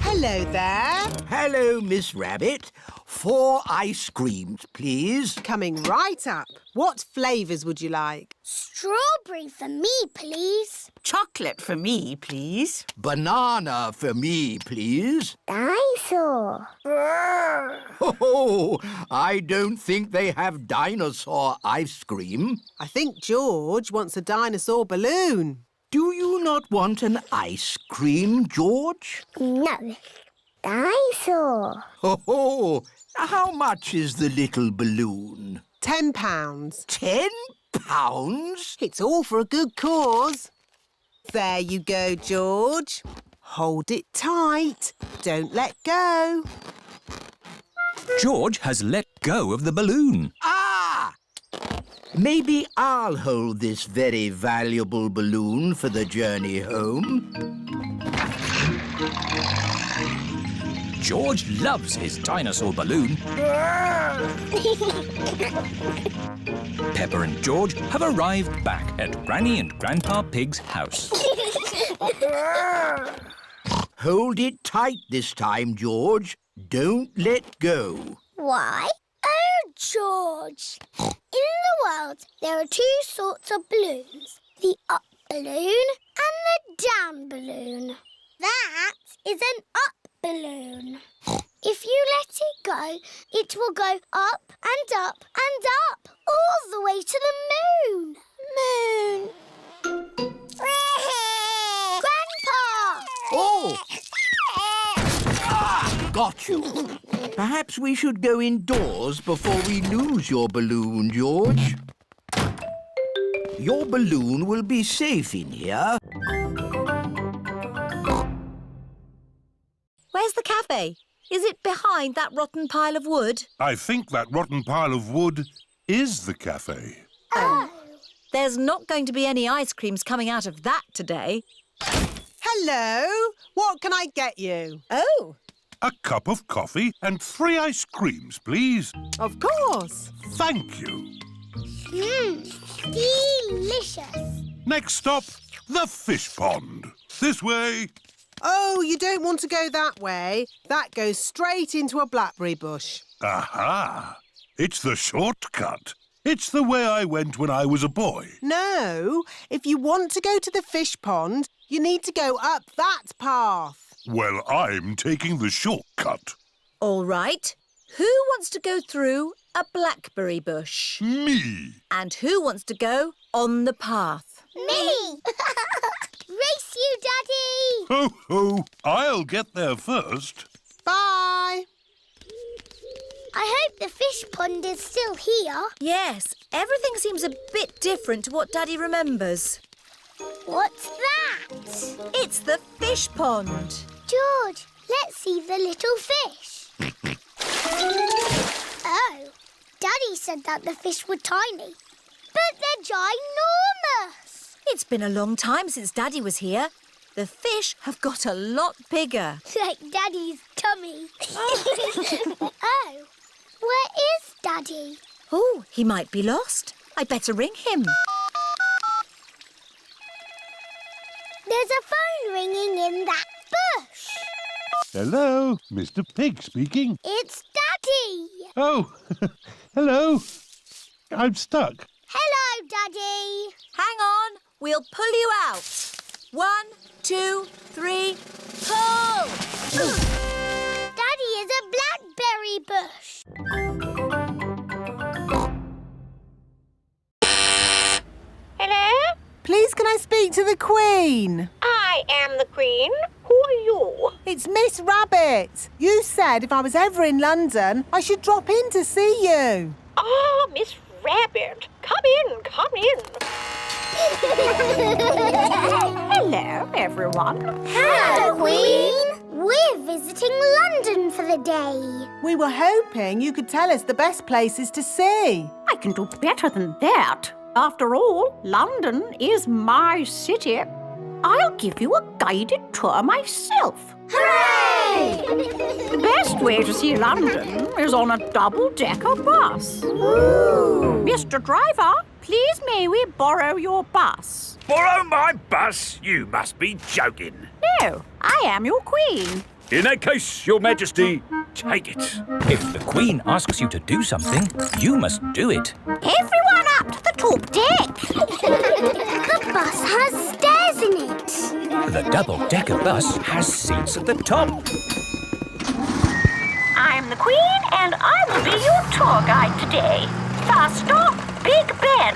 Hello there. Hello, Miss Rabbit. 4 ice creams, please. Coming right up. What flavours would you like? Strawberry for me, please. Chocolate for me, please. Banana for me, please. Dinosaur. Oh, I don't think they have dinosaur ice cream. I think George wants a dinosaur balloon. Do you not want an ice cream, George? No. Dinosaur. Oh, how much is the little balloon? £10. £10? It's all for a good cause. There you go, George. Hold it tight. Don't let go. George has let go of the balloon. Ah! Maybe I'll hold this very valuable balloon for the journey home. George loves his dinosaur balloon. Peppa and George have arrived back at Granny and Grandpa Pig's house. Hold it tight this time, George. Don't let go. Why? Oh, George. In the world, there are 2 sorts of balloons. The up balloon and the down balloon. That is an up balloon. If you let it go, it will go up and up and up, all the way to the moon. Moon. Grandpa! Oh! Got you. Perhaps we should go indoors before we lose your balloon, George. Your balloon will be safe in here. Where's the cafe? Is it behind that rotten pile of wood? I think that rotten pile of wood is the cafe. Oh. There's not going to be any ice creams coming out of that today. Hello. What can I get you? Oh. A cup of coffee and 3 ice creams, please. Of course. Thank you. Delicious. Next stop, the fish pond. This way. Oh, you don't want to go that way. That goes straight into a blackberry bush. Aha! It's the shortcut. It's the way I went when I was a boy. No, if you want to go to the fish pond, you need to go up that path. Well, I'm taking the shortcut. All right. Who wants to go through a blackberry bush? Me. And who wants to go on the path? Me! Race you, Daddy! Ho, ho! I'll get there first. Bye! I hope the fish pond is still here. Yes, everything seems a bit different to what Daddy remembers. What's that? It's the fish pond. George, let's see the little fish. Oh, Daddy said that the fish were tiny, but they're ginormous. It's been a long time since Daddy was here. The fish have got a lot bigger. Like Daddy's tummy. Oh, where is Daddy? Oh, he might be lost. I'd better ring him. There's a phone ringing in that bush. Hello, Mr. Pig speaking. It's Daddy. Oh, hello. I'm stuck. Hello, Daddy. Hang on, we'll pull you out. 1, 2, 3, pull! Daddy is a blackberry bush. Please can I speak to the Queen? I am the Queen. Who are you? It's Miss Rabbit. You said if I was ever in London, I should drop in to see you. Ah, Miss Rabbit. Come in, come in. Hello, everyone. Hello, Queen. We're visiting London for the day. We were hoping you could tell us the best places to see. I can do better than that. After all, London is my city. I'll give you a guided tour myself. Hooray! The best way to see London is on a double-decker bus. Ooh. Mr. Driver, please may we borrow your bus? Borrow my bus? You must be joking. No, I am your queen. In that case, Your Majesty, take it. If the Queen asks you to do something, you must do it. Everyone up to the top deck. The bus has stairs in it. The double-decker bus has seats at the top. I'm the Queen, and I will be your tour guide today. First stop, Big Ben.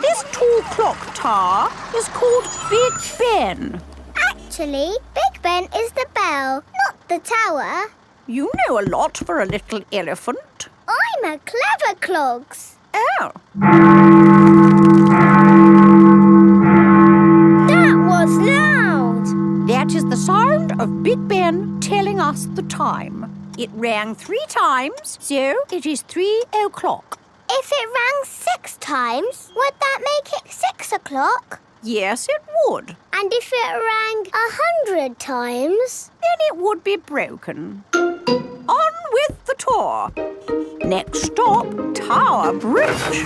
This tall clock tower is called Big Ben. Actually, Big Ben is the bell, not the tower. You know a lot for a little elephant. I'm a clever clogs. Oh. That was loud. That is the sound of Big Ben telling us the time. It rang 3 times, so it is 3 o'clock. If it rang 6 times, would that make it 6 o'clock? Yes, it would. And if it rang 100 times? Then it would be broken. On with the tour. Next stop, Tower Bridge.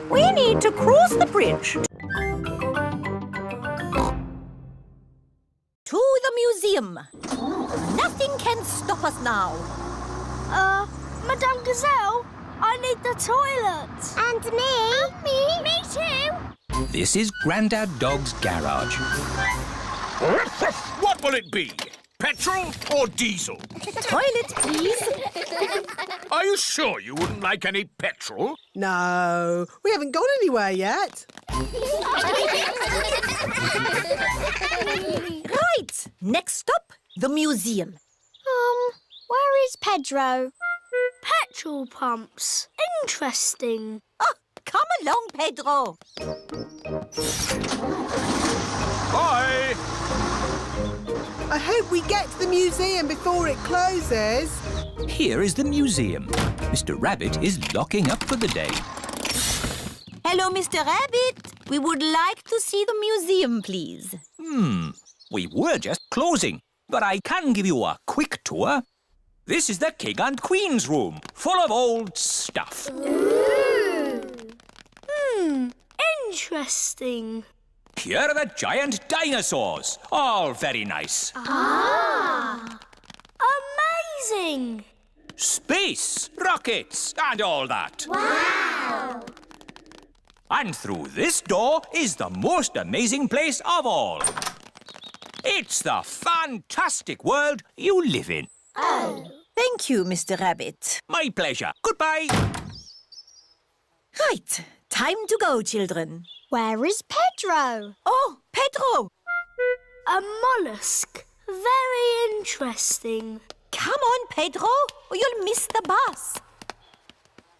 We need to cross the bridge. To the museum. Nothing can stop us now. Madame Gazelle, I need the toilet. And me. And me. Me too. This is Grandad Dog's garage. What will it be? Petrol or diesel? Toilet, please. Are you sure you wouldn't like any petrol? No, we haven't gone anywhere yet. Right. Next stop, the museum. Where is Pedro? Petrol pumps. Interesting. Oh, come along, Pedro. Bye. I hope we get to the museum before it closes. Here is the museum. Mr. Rabbit is locking up for the day. Hello, Mr. Rabbit. We would like to see the museum, please. We were just closing, but I can give you a quick tour. This is the King and Queen's room, full of old stuff. Interesting. Here are the giant dinosaurs, all very nice. Amazing. Space, rockets, and all that. Wow. And through this door is the most amazing place of all. It's the fantastic world you live in. Oh. Thank you, Mr. Rabbit. My pleasure. Goodbye. Right. Time to go, children. Where is Pedro? Oh, Pedro! A mollusk. Very interesting. Come on, Pedro, or you'll miss the bus.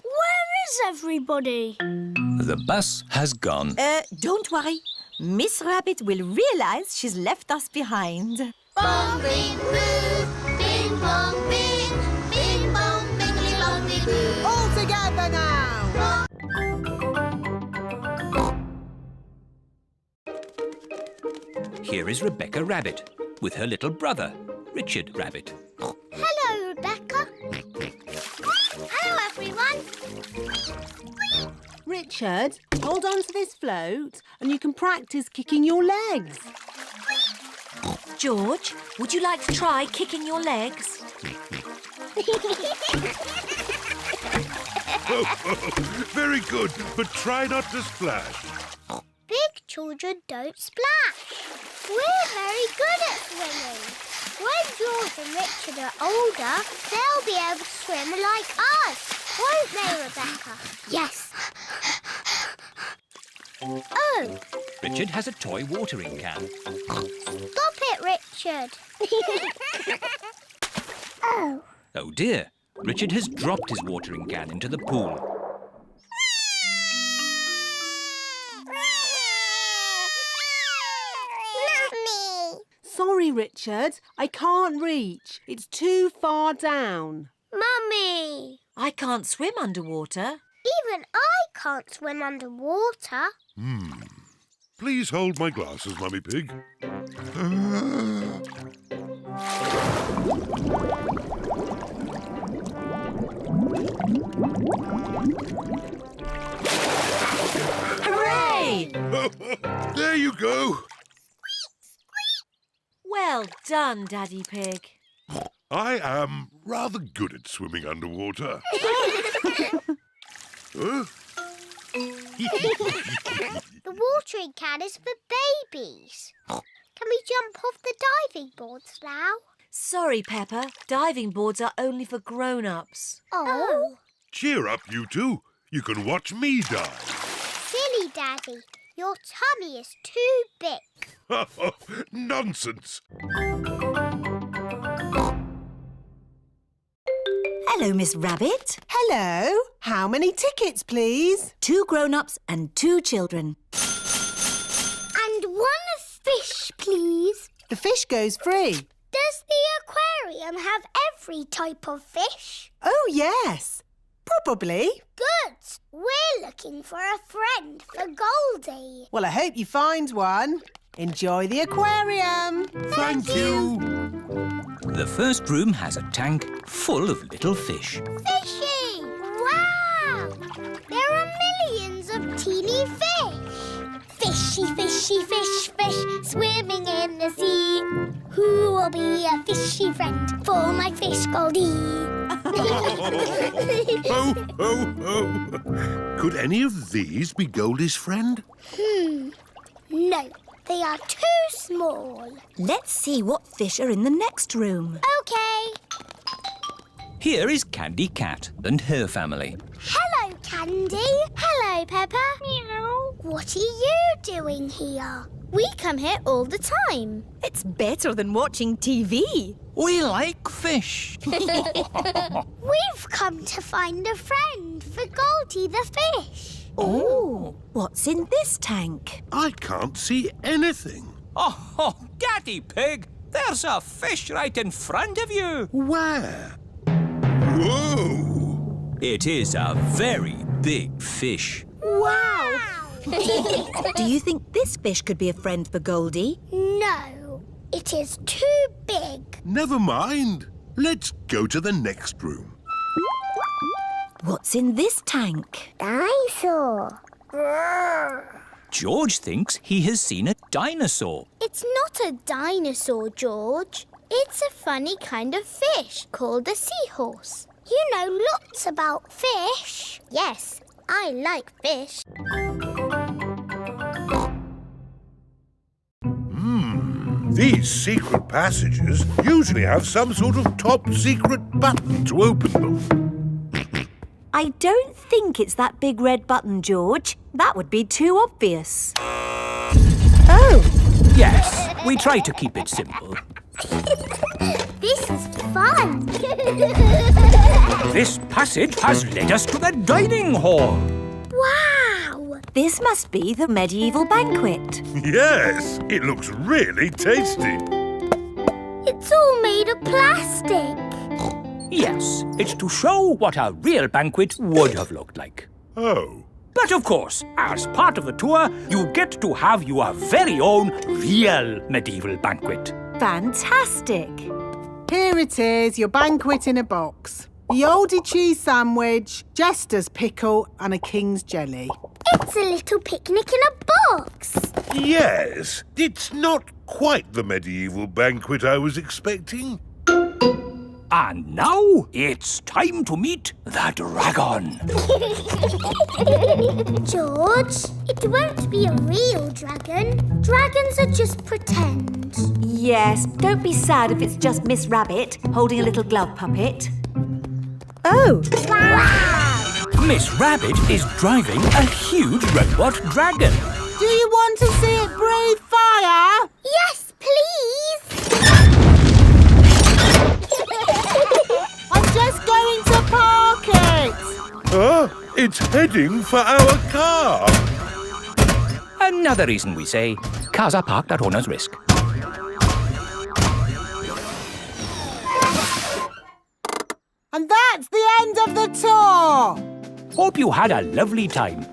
Where is everybody? The bus has gone. Don't worry. Miss Rabbit will realise she's left us behind. Bong, bing, boo. Bing, bong, bing. Bing, bong, bingly, bongly, boo. All together now. Here is Rebecca Rabbit with her little brother, Richard Rabbit. Hello, Rebecca. Hello, everyone. Richard, hold on to this float and you can practice kicking your legs. George, would you like to try kicking your legs? Very good, but try not to splash. Big children don't splash. We're very good at swimming. When George and Richard are older, they'll be able to swim like us. Won't they, Rebecca? Yes. Oh, Richard has a toy watering can. stop it, Richard. Oh. Oh dear, Richard has dropped his watering can into the pool. Mummy. Sorry, Richard. I can't reach. It's too far down. Mummy. I can't swim underwater. Even I can't swim underwater. Please hold my glasses, Mummy Pig. Hooray! There you go. Well done, Daddy Pig. I am rather good at swimming underwater. Huh? The watering can is for babies. Can we jump off the diving boards now? Sorry, Peppa. Diving boards are only for grown-ups. Oh. Cheer up, you two. You can watch me dive. Silly Daddy. Your tummy is too big. Nonsense. Hello, Miss Rabbit. Hello. How many tickets, please? 2 grown-ups and 2 children. And one fish, please. The fish goes free. Does the aquarium have every type of fish? Oh, yes. Probably. Good. We're looking for a friend for Goldie. Well, I hope you find one. Enjoy the aquarium. Thank you. The first room has a tank full of little fish. Fishy! Wow! There are millions of teeny fish. Fishy, fishy, fish, fish, swimming in the sea. Who will be a fishy friend for my fish Goldie? Ho, ho, ho. Could any of these be Goldie's friend? No, they are too small. Let's see what fish are in the next room. Okay. Here is Candy Cat and her family. Hello, Candy. Hello, Peppa. Meow. What are you doing here? We come here all the time. It's better than watching TV. We like fish. We've come to find a friend for Goldie the fish. Oh, what's in this tank? I can't see anything. Oh, Daddy Pig, there's a fish right in front of you. Where? Whoa! It is a very big fish. Wow! Do you think this fish could be a friend for Goldie? No, it is too big. Never mind. Let's go to the next room. What's in this tank? Dinosaur. George thinks he has seen a dinosaur. It's not a dinosaur, George. It's a funny kind of fish called a seahorse. You know lots about fish. Yes, I like fish. These secret passages usually have some sort of top secret button to open them. I don't think it's that big red button, George. That would be too obvious. Oh! Yes, we try to keep it simple. This is fun! This passage has led us to the dining hall. Wow! This must be the medieval banquet. Yes, it looks really tasty. It's all made of plastic. Yes, it's to show what a real banquet would have looked like. Oh. But of course, as part of the tour, you get to have your very own real medieval banquet. Fantastic! Here it is, your banquet in a box. The oldie cheese sandwich, jester's pickle and a king's jelly. It's a little picnic in a box. Yes, it's not quite the medieval banquet I was expecting. And now it's time to meet the dragon. George, it won't be a real dragon. Dragons are just pretend. Yes, don't be sad if it's just Miss Rabbit holding a little glove puppet. Oh! Wow! Miss Rabbit is driving a huge robot dragon. Do you want to see it breathe fire? Yes, please. I'm just going to park it. It's heading for our car. Another reason we say cars are parked at owner's risk. And that's the end of the tour. Hope you had a lovely time.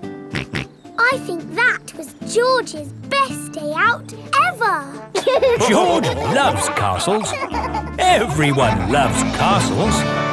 I think that was George's best day out ever. George loves castles. Everyone loves castles.